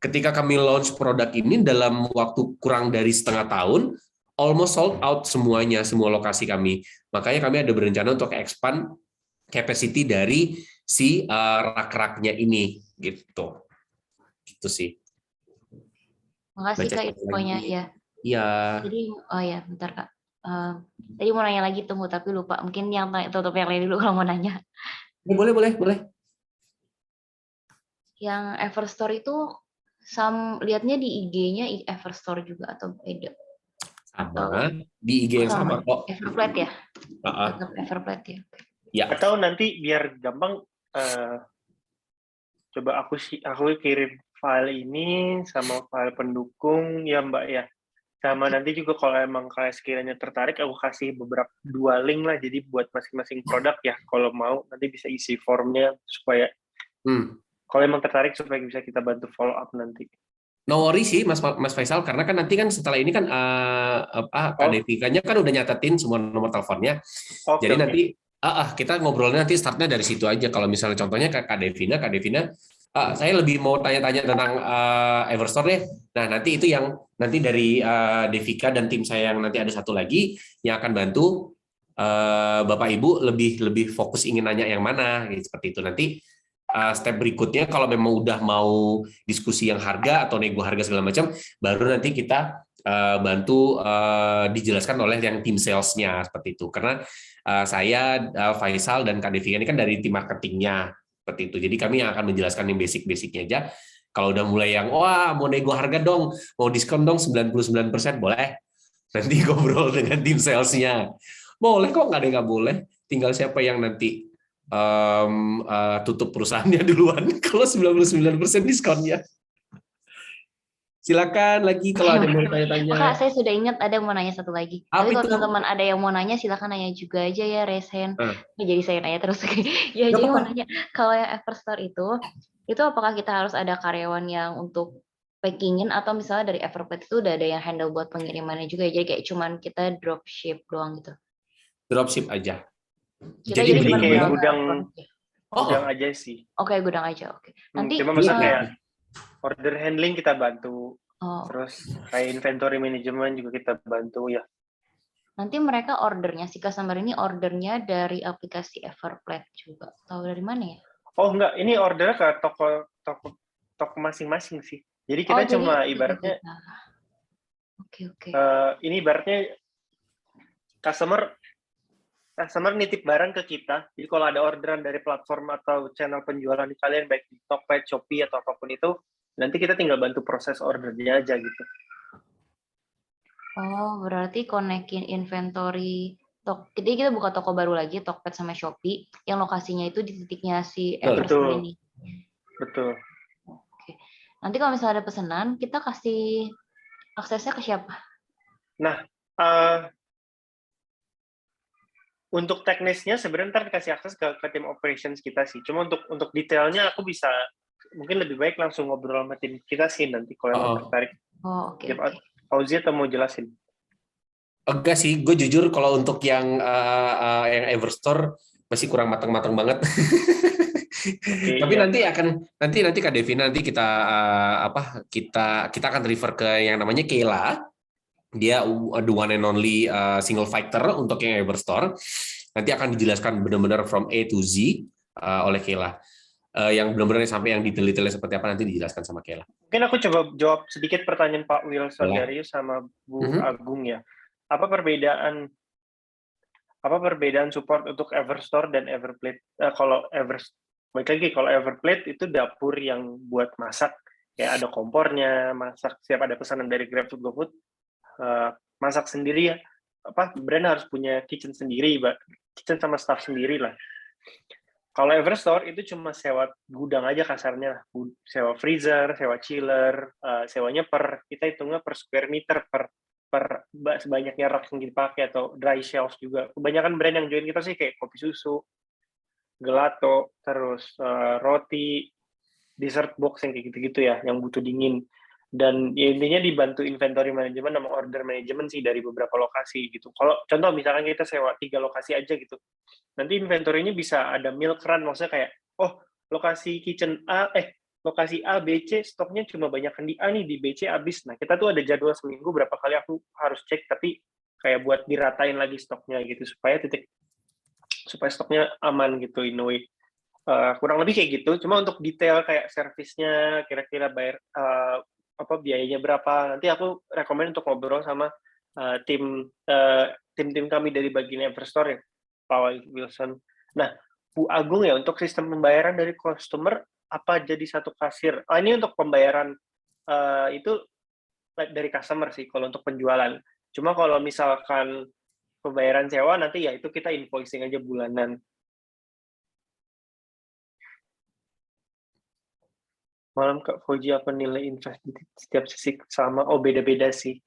S3: Ketika kami launch produk ini dalam waktu kurang dari setengah tahun, almost sold out semuanya, semua lokasi kami. Makanya kami ada berencana untuk expand capacity dari si rak-raknya ini, gitu. Gitu sih.
S2: Makasih Kak infonya ya.
S3: Iya.
S2: Jadi, bentar Kak. Tadi mau nanya lagi, tunggu tapi lupa. Mungkin yang tutup yang lain dulu kalau mau nanya.
S3: Boleh.
S2: Yang Everstore itu lihatnya di IG-nya Everstore juga atau beda?
S3: Sama, di IG yang sama kok.
S2: Everplate ya? Tetap Everplate ya?
S3: Ya.
S1: Atau nanti biar gampang, coba aku kirim file ini sama file pendukung ya Mbak ya. Sama nanti juga kalau emang kalian sekiranya tertarik, aku kasih 2 link lah, jadi buat masing-masing produk ya. Kalau mau nanti bisa isi formnya supaya kalau emang tertarik supaya bisa kita bantu follow up nanti.
S3: No worry sih Mas Faisal, karena kan nanti kan setelah ini kan Kak Devika-nya kan udah nyatetin semua nomor teleponnya. Jadi nanti kita ngobrolnya nanti startnya dari situ aja. Kalau misalnya contohnya Kak Devina, saya lebih mau tanya-tanya tentang Everstore deh. Nah nanti itu yang nanti dari Devika dan tim saya yang nanti ada satu lagi yang akan bantu Bapak Ibu lebih fokus ingin nanya yang mana, gitu, seperti itu. Nanti step berikutnya kalau memang udah mau diskusi yang harga atau nego harga segala macam, baru nanti kita bantu dijelaskan oleh yang tim salesnya seperti itu. Karena saya Faisal dan Kak Devika ini kan dari tim marketingnya seperti itu. Jadi kami yang akan menjelaskan yang basic-basicnya aja. Kalau udah mulai yang mau nego harga dong, mau diskon dong 99%, boleh. Nanti ngobrol dengan tim salesnya. Boleh kok, nggak ada yang nggak boleh. Tinggal siapa yang nanti tutup perusahaannya duluan kalau 99% diskonnya. Silakan lagi kalau ada yang mau tanya-tanya.
S2: Kak, saya sudah ingat ada yang mau nanya satu lagi.
S3: Apa
S2: Tapi kalau
S3: itu?
S2: teman-teman ada yang mau nanya, silakan nanya juga aja ya, raise hand.
S3: Nah,
S2: Jadi saya nanya terus. Ya,
S3: nggak
S2: jadi mau
S3: apa-apa.
S2: nanya, kalau yang Everstore itu apakah kita harus ada karyawan yang untuk packingin atau misalnya dari Everplate itu udah ada yang handle buat pengirimannya juga ya? Jadi kayak cuman kita drop ship doang gitu.
S3: Dropship aja.
S2: Kita
S3: Jadi
S2: jadi
S1: Jadi
S2: cuma
S1: kayak
S2: jual
S1: gudang
S2: produknya.
S1: gudang
S3: Oh,
S1: aja sih.
S2: Oke, gudang aja. Oke. Nanti
S1: Cuma
S3: iya
S1: maksudnya
S3: kayak
S1: kayak order handling kita bantu.
S2: oh,
S1: Terus kayak inventory management juga kita bantu ya.
S2: nanti mereka ordernya si customer ini ordernya dari aplikasi Everplate juga. Tahu dari mana ya?
S1: Oh enggak, ini ordernya ke toko masing-masing sih. Jadi
S2: Oh,
S1: kita
S2: jadi
S1: cuma
S2: toko
S1: ibaratnya
S2: kita. Oke.
S1: ini ibaratnya customer nitip barang ke kita. Jadi kalau ada orderan dari platform atau channel penjualan di kalian baik di Tokped, Shopee atau apapun itu, nanti kita tinggal bantu proses ordernya aja gitu.
S2: Oh, berarti konekin inventory. Jadi kita buka toko baru lagi, Tokped sama Shopee, yang lokasinya itu di titiknya si Everstore ini.
S1: Betul.
S2: Oke. Nanti kalau misalnya ada pesanan, kita kasih aksesnya ke siapa?
S1: Nah, untuk teknisnya sebenarnya ntar dikasih akses ke tim operations kita sih. Cuma untuk detailnya aku bisa mungkin lebih baik langsung ngobrol sama tim kita sih nanti kalau yang tertarik.
S2: Oh, oke.
S1: Fauzi atau mau jelasin?
S3: enggak sih, gue jujur kalau untuk yang Everstore masih kurang matang-matang banget. Tapi
S1: iya.
S3: nanti Kak Devi nanti kita kita akan refer ke yang namanya Kayla. Dia the one and only single fighter untuk yang Everstore. Nanti akan dijelaskan benar-benar from A to Z oleh Kayla. Yang benar-benar sampai yang detail-detailnya seperti apa nanti dijelaskan sama Kayla.
S1: Mungkin aku coba jawab sedikit pertanyaan Pak Wilson Darius sama Bu Agung ya. Apa perbedaan support untuk Everstore dan Everplate? Kalau Everplate itu dapur yang buat masak, kayak ada kompornya, masak siap ada pesanan dari GrabFood, GoFood, masak sendiri ya. Brand harus punya kitchen sendiri, kitchen sama staff sendiri lah. Kalau Everstore itu cuma sewa gudang aja kasarnya, sewa freezer, sewa chiller, sewanya kita hitungnya per square meter, per sebanyaknya rak yang dipakai atau dry shelf juga. Kebanyakan brand yang join kita sih kayak kopi susu, gelato, terus roti, dessert box yang kayak gitu-gitu ya, yang butuh dingin. Dan ya intinya dibantu inventory management sama order management sih dari beberapa lokasi gitu. Kalau contoh misalkan kita sewa 3 lokasi aja gitu, nanti inventory-nya bisa ada milk run, maksudnya kayak, lokasi kitchen lokasi A, B, C, stoknya cuma banyakan di A nih, di B, C habis. Nah, kita tuh ada jadwal seminggu berapa kali aku harus cek, tapi kayak buat diratain lagi stoknya gitu, supaya stoknya aman gitu, in a way. Kurang lebih kayak gitu, cuma untuk detail kayak servisnya, kira-kira bayar biayanya berapa, nanti aku rekomen untuk ngobrol sama tim kami dari bagian Everstore ya, Pak Wilson. Nah, Bu Agung ya, untuk sistem pembayaran dari customer, apa jadi satu kasir? Ini untuk pembayaran itu dari customer sih, kalau untuk penjualan. Cuma kalau misalkan pembayaran sewa, nanti ya itu kita invoicing aja bulanan. Malam Kak Fauzi, apa nilai invest di setiap sisi sama? Beda-beda sih.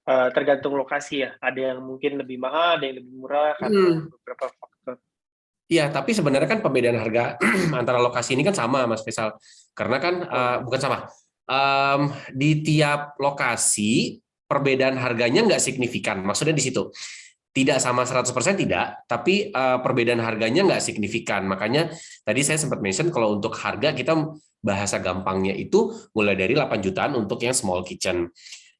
S1: Tergantung lokasi ya. Ada yang mungkin lebih mahal, ada yang lebih murah karena beberapa faktor.
S3: Iya, tapi sebenarnya kan pembedaan harga antara lokasi ini kan sama, Mas Faisal. Karena kan bukan sama. Di tiap lokasi perbedaan harganya nggak signifikan. Maksudnya di situ tidak sama 100% tidak, tapi perbedaan harganya nggak signifikan. Makanya tadi saya sempat mention kalau untuk harga kita bahasa gampangnya itu mulai dari 8 jutaan untuk yang small kitchen.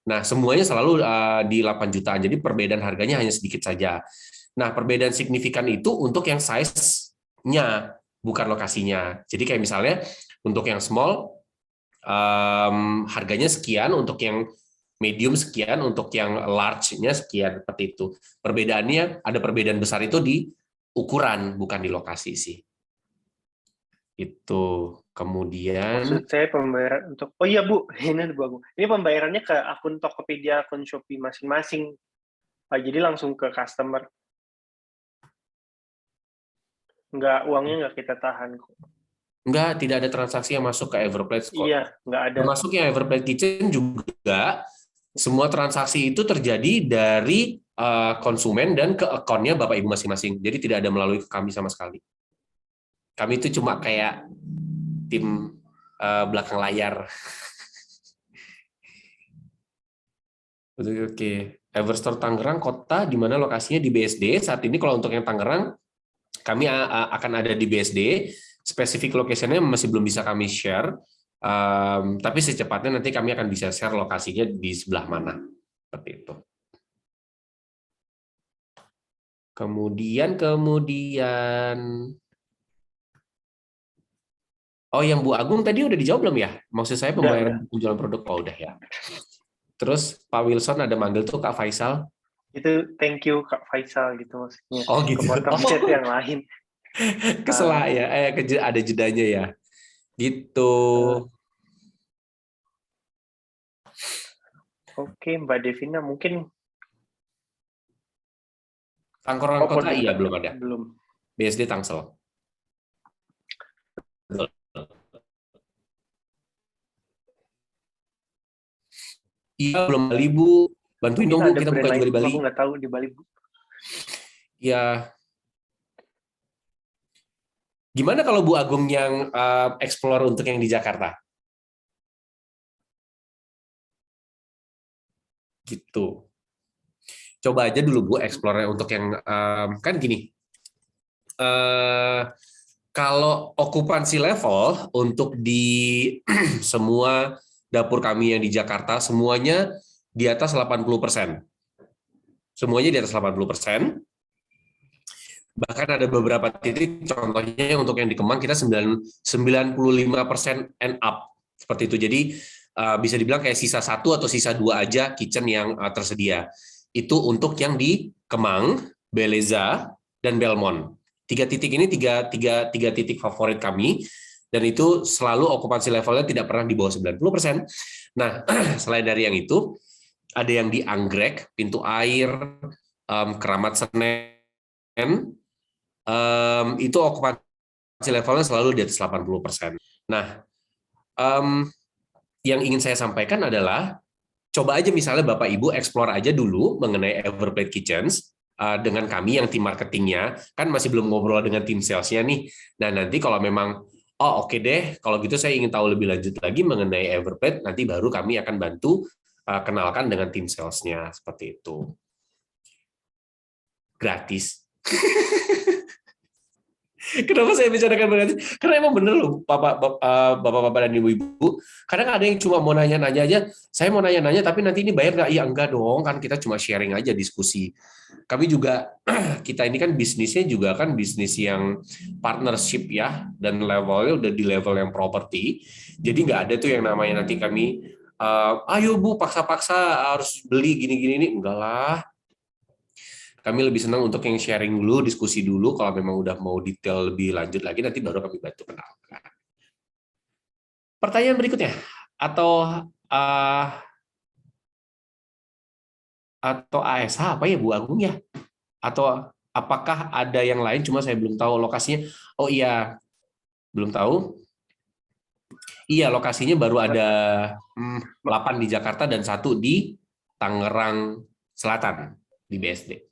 S3: Nah, semuanya selalu di 8 jutaan. Jadi perbedaan harganya hanya sedikit saja. Nah, perbedaan signifikan itu untuk yang size-nya, bukan lokasinya. Jadi kayak misalnya untuk yang small harganya sekian, untuk yang medium sekian, untuk yang large-nya sekian, seperti itu. Perbedaannya, ada perbedaan besar itu di ukuran, bukan di lokasi sih. Itu. Kemudian
S1: maksud saya pembayaran untuk iya Bu, ini Bu Agung. Ini pembayarannya ke akun Tokopedia, akun Shopee masing-masing. Jadi langsung ke customer. Uangnya nggak kita tahan kok.
S3: Enggak, tidak ada transaksi yang masuk ke Everplate kok.
S1: Iya, nggak ada.
S3: Termasuk yang Everplate Kitchen juga, semua transaksi itu terjadi dari konsumen dan ke akunnya Bapak Ibu masing-masing. Jadi tidak ada melalui kami sama sekali. Kami itu cuma kayak tim belakang layar. Oke. Everstore Tangerang kota di mana lokasinya di BSD. Saat ini kalau untuk yang Tangerang kami akan ada di BSD. Spesifik location-nya masih belum bisa kami share. Tapi secepatnya nanti kami akan bisa share lokasinya di sebelah mana. Seperti itu. Kemudian oh, yang Bu Agung tadi udah dijawab belum ya? Maksud saya pembayaran penjualan produk. Oh, udah ya. Terus Pak Wilson ada manggil tuh Kak Faisal.
S1: Itu thank you Kak Faisal gitu maksudnya.
S3: Oh gitu.
S1: Kepotong chat yang lain.
S3: Kesel ya, ada jedanya ya. Gitu.
S1: Oke, Mbak Devina mungkin
S3: Tanggerang kota iya belum ada.
S1: Belum.
S3: BSD Tangsel. Iya belum Bali Bu. Bantuin dong Bu, kita buka juga di Bali.
S1: Aku nggak tahu di Bali Bu.
S3: Ya. Gimana kalau Bu Agung yang explore untuk yang di Jakarta? Gitu. Coba aja dulu Bu explore untuk yang kan gini. Kalau okupansi level untuk di semua dapur kami yang di Jakarta semuanya di atas 80%. Semuanya di atas 80%. Bahkan ada beberapa titik, contohnya untuk yang di Kemang kita 95% and up. Seperti itu. Jadi bisa dibilang kayak sisa 1 atau sisa 2 aja kitchen yang tersedia. Itu untuk yang di Kemang, Beleza, dan Belmont. 3 titik ini tiga titik favorit kami, dan itu selalu okupansi levelnya tidak pernah di bawah 90%. Nah, selain dari yang itu, ada yang di Anggrek, Pintu Air, Keramat Senen, itu okupansi levelnya selalu di atas 80%. Nah, yang ingin saya sampaikan adalah, coba aja misalnya Bapak Ibu explore aja dulu mengenai Everplate Kitchens, dengan kami yang tim marketingnya, kan masih belum ngobrol dengan tim salesnya nih. Nah nanti kalau memang, oh oke deh, kalau gitu saya ingin tahu lebih lanjut lagi mengenai Everplate, nanti baru kami akan bantu kenalkan dengan tim salesnya, seperti itu. Gratis. Kenapa saya bicarakan gratis? Karena emang bener loh, bapak-bapak dan ibu-ibu. Kadang ada yang cuma mau nanya-nanya aja. Saya mau nanya-nanya, tapi nanti ini bayar nggak? Iya enggak dong, kan kita cuma sharing aja, diskusi. Kami juga, kita ini kan bisnisnya juga kan bisnis yang partnership ya, dan levelnya udah di level yang properti. Jadi nggak ada tuh yang namanya nanti kami, ayo Bu, paksa-paksa harus beli gini-gini, enggak lah. Kami lebih senang untuk yang sharing dulu, diskusi dulu, kalau memang udah mau detail lebih lanjut lagi, nanti baru kami bantu kenalkan. Pertanyaan berikutnya, atau ASH apa ya Bu Agung ya? Atau apakah ada yang lain, cuma saya belum tahu lokasinya. Oh iya, belum tahu. Iya, lokasinya baru ada 8 di Jakarta dan 1 di Tangerang Selatan, di BSD.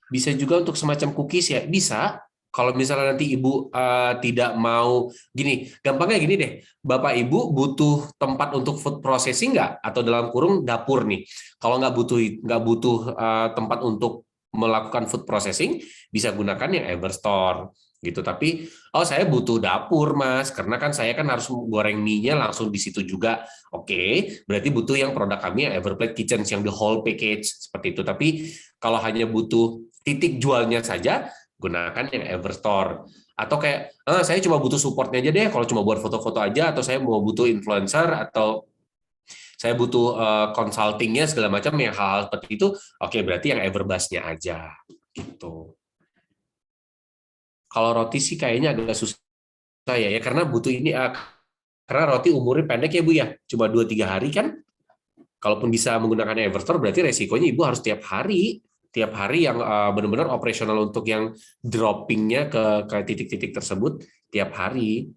S3: Bisa juga untuk semacam cookies ya, bisa. Kalau misalnya nanti Ibu tidak mau, gini, gampangnya gini deh, Bapak Ibu butuh tempat untuk food processing nggak? Atau dalam kurung dapur nih. Kalau nggak butuh tempat untuk melakukan food processing, bisa gunakan yang Everstore gitu. Tapi saya butuh dapur Mas, karena kan saya kan harus goreng mie-nya langsung di situ juga. Oke, berarti butuh yang produk kami yang Everplate Kitchen yang the whole package seperti itu. Tapi kalau hanya butuh titik jualnya saja, gunakan yang Everstore. Atau kayak, saya cuma butuh supportnya aja deh, kalau cuma buat foto-foto aja, atau saya mau butuh influencer, atau saya butuh consultingnya segala macam, yang hal-hal seperti itu, oke, berarti yang Everbus-nya aja. Gitu. Kalau roti sih kayaknya agak susah ya, karena butuh ini, karena roti umurnya pendek ya Bu ya, cuma 2-3 hari kan. Kalaupun bisa menggunakan Everstore, berarti resikonya Ibu harus tiap hari yang benar-benar operasional untuk yang droppingnya ke titik-titik tersebut tiap hari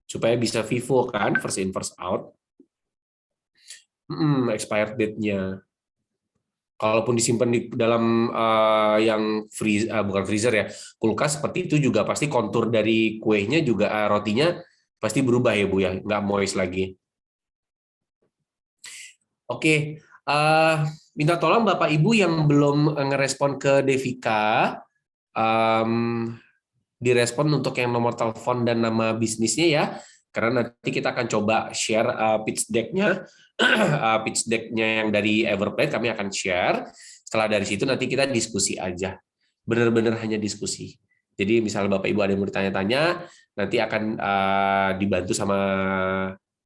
S3: supaya bisa vivo kan, first in first out. Expired date-nya. Kalaupun disimpan di dalam yang bukan freezer ya, kulkas seperti itu juga pasti kontur dari kuenya juga rotinya pasti berubah ya Bu ya, nggak moist lagi. Oke, minta tolong Bapak Ibu yang belum ngerespon ke Devika, direspon untuk yang nomor telepon dan nama bisnisnya ya, karena nanti kita akan coba share pitch deck-nya, pitch deck-nya yang dari Everplate kami akan share. Setelah dari situ nanti kita diskusi aja, benar-benar hanya diskusi. Jadi misalnya Bapak Ibu ada yang mau ditanya-tanya, nanti akan dibantu sama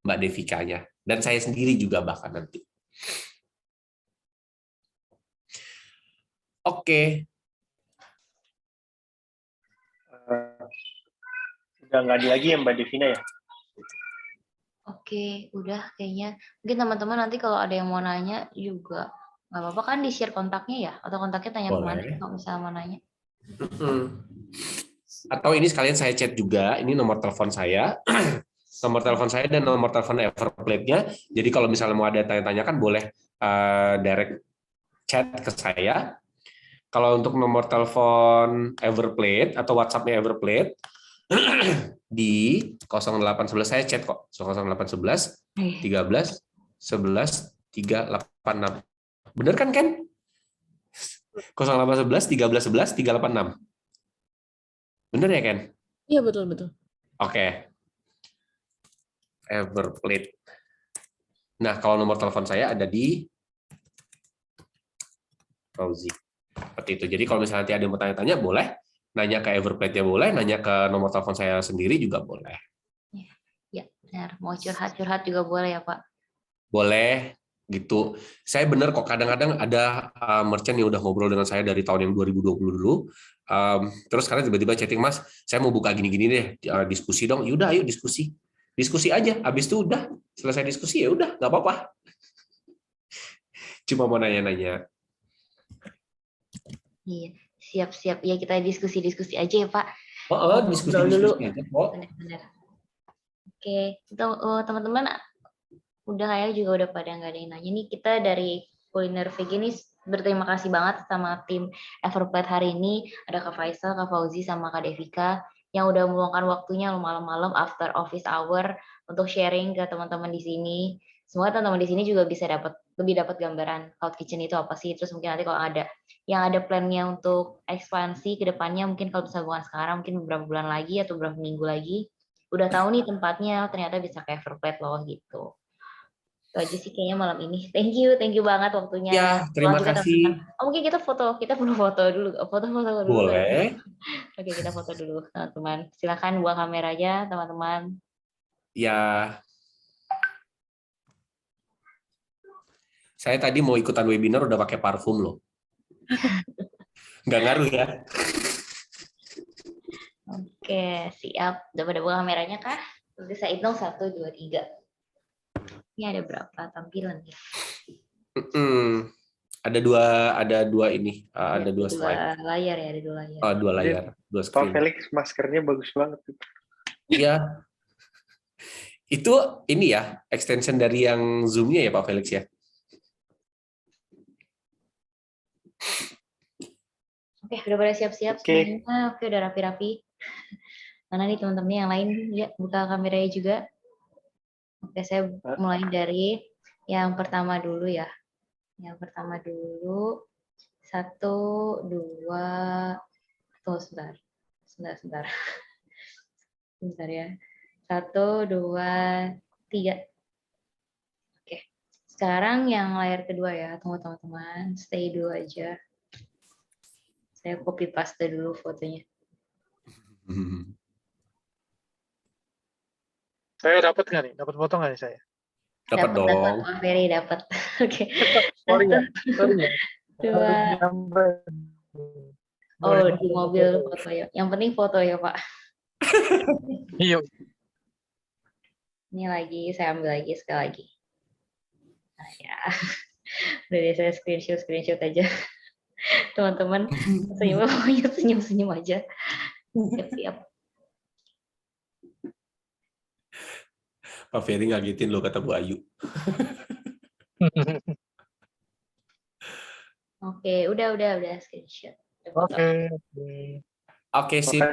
S3: Mbak Devika-nya, dan saya sendiri juga bahkan nanti. Oke.
S1: Udah nggak ada lagi ya Mbak Devina ya?
S2: Oke, udah kayaknya. Mungkin teman-teman nanti kalau ada yang mau nanya juga nggak apa-apa kan di-share kontaknya ya? Atau kontaknya tanya kemana kalau misalnya mau nanya?
S3: Atau ini sekalian saya chat juga, ini nomor telepon saya, nomor telepon saya dan nomor telepon Everplate-nya. Jadi kalau misalnya mau ada tanya-tanya kan boleh direct chat ke saya. Kalau untuk nomor telepon Everplate atau WhatsApp-nya Everplate di 0811 saya chat kok, 0811 13 11 386. Bener kan Ken? 0811 13 11 386. Bener ya Ken?
S5: Iya, betul.
S3: Oke. Everplate. Nah, kalau nomor telepon saya ada di Fauzi. Seperti itu. Jadi kalau misalnya nanti ada yang mau tanya-tanya, boleh. Nanya ke Everplate-nya boleh, nanya ke nomor telepon saya sendiri juga boleh.
S2: Ya, benar. Mau curhat-curhat juga boleh ya, Pak?
S3: Boleh, gitu. Saya benar kok, kadang-kadang ada merchant yang udah ngobrol dengan saya dari tahun yang 2020 dulu, terus sekarang tiba-tiba chatting, Mas, saya mau buka gini-gini deh, diskusi dong. Yaudah, ayo diskusi. Diskusi aja, habis itu udah, selesai diskusi ya udah, nggak apa-apa. Cuma mau nanya-nanya.
S2: Iya, siap-siap. Ya kita diskusi-diskusi aja ya, Pak.
S3: Diskusi-diskusi aja kok.
S2: Benar-benar. Oke, teman-teman udah kayak juga udah pada nggak ada yang nanya nih. Kita dari Kuliner Veganis berterima kasih banget sama tim Everplate hari ini. Ada Kak Faisal, Kak Fauzi, sama Kak Devika yang udah meluangkan waktunya malam-malam after office hour untuk sharing ke teman-teman di sini. Semoga teman-teman di sini juga bisa lebih dapat gambaran cloud kitchen itu apa sih. Terus mungkin nanti kalau ada yang ada plan-nya untuk ekspansi ke depannya, mungkin kalau bisa bukan sekarang, mungkin beberapa bulan lagi atau beberapa minggu lagi, udah tahu nih tempatnya, ternyata bisa ke Everplate loh gitu. Itu aja sih kayaknya malam ini. Thank you banget waktunya.
S3: Ya, terima kasih.
S2: Mungkin kita perlu foto dulu. Foto-foto dulu.
S3: Boleh.
S2: Oke, kita foto dulu, teman-teman. Silakan buka kameranya, teman-teman.
S3: Ya. Saya tadi mau ikutan webinar udah pakai parfum loh. Nggak ngaruh ya.
S2: Oke, siap. Udah pada buka kameranya kah? Nanti saya hitung 1, 2, 3. Ini ada berapa tampilan ya?
S3: Ada dua ini, ada dua slide.
S2: Layar ya, ada 2 layar.
S3: Oh, 2 layar, 2 screen.
S1: Pak Felix, maskernya bagus banget.
S3: Iya. Itu ini ya, extension dari yang Zoom-nya ya Pak Felix ya?
S2: Oke, udah pada siap-siap semuanya. Oke, udah rapi-rapi. Mana nih teman-teman yang lain? Ya, buka kameranya juga. Oke, saya mulai dari yang pertama dulu ya. Yang pertama dulu. 1, 2. Tuh, sebentar. Sebentar ya. 1, 2, 3. Oke. Sekarang yang layar kedua ya. Tunggu teman-teman. Stay dulu aja. Saya copy paste dulu fotonya.
S6: Saya dapat nggak nih? Dapat foto nggak nih saya?
S3: Dapat dong.
S2: Pak Ferry dapat. Oke.
S6: Sorry ya.
S2: 2. Oh, di mobil foto ya. Yang penting foto ya, Pak.
S6: Iya.
S2: Ini lagi, saya ambil lagi sekali lagi. Nah, ya. Udah deh, saya screenshot aja. Teman-teman, senyum aja. Siap.
S3: Pak Ferry ngagetin lo kata Bu Ayu.
S2: Oke, udah screenshot. Udah foto.
S6: Oke.
S3: Oke, sip.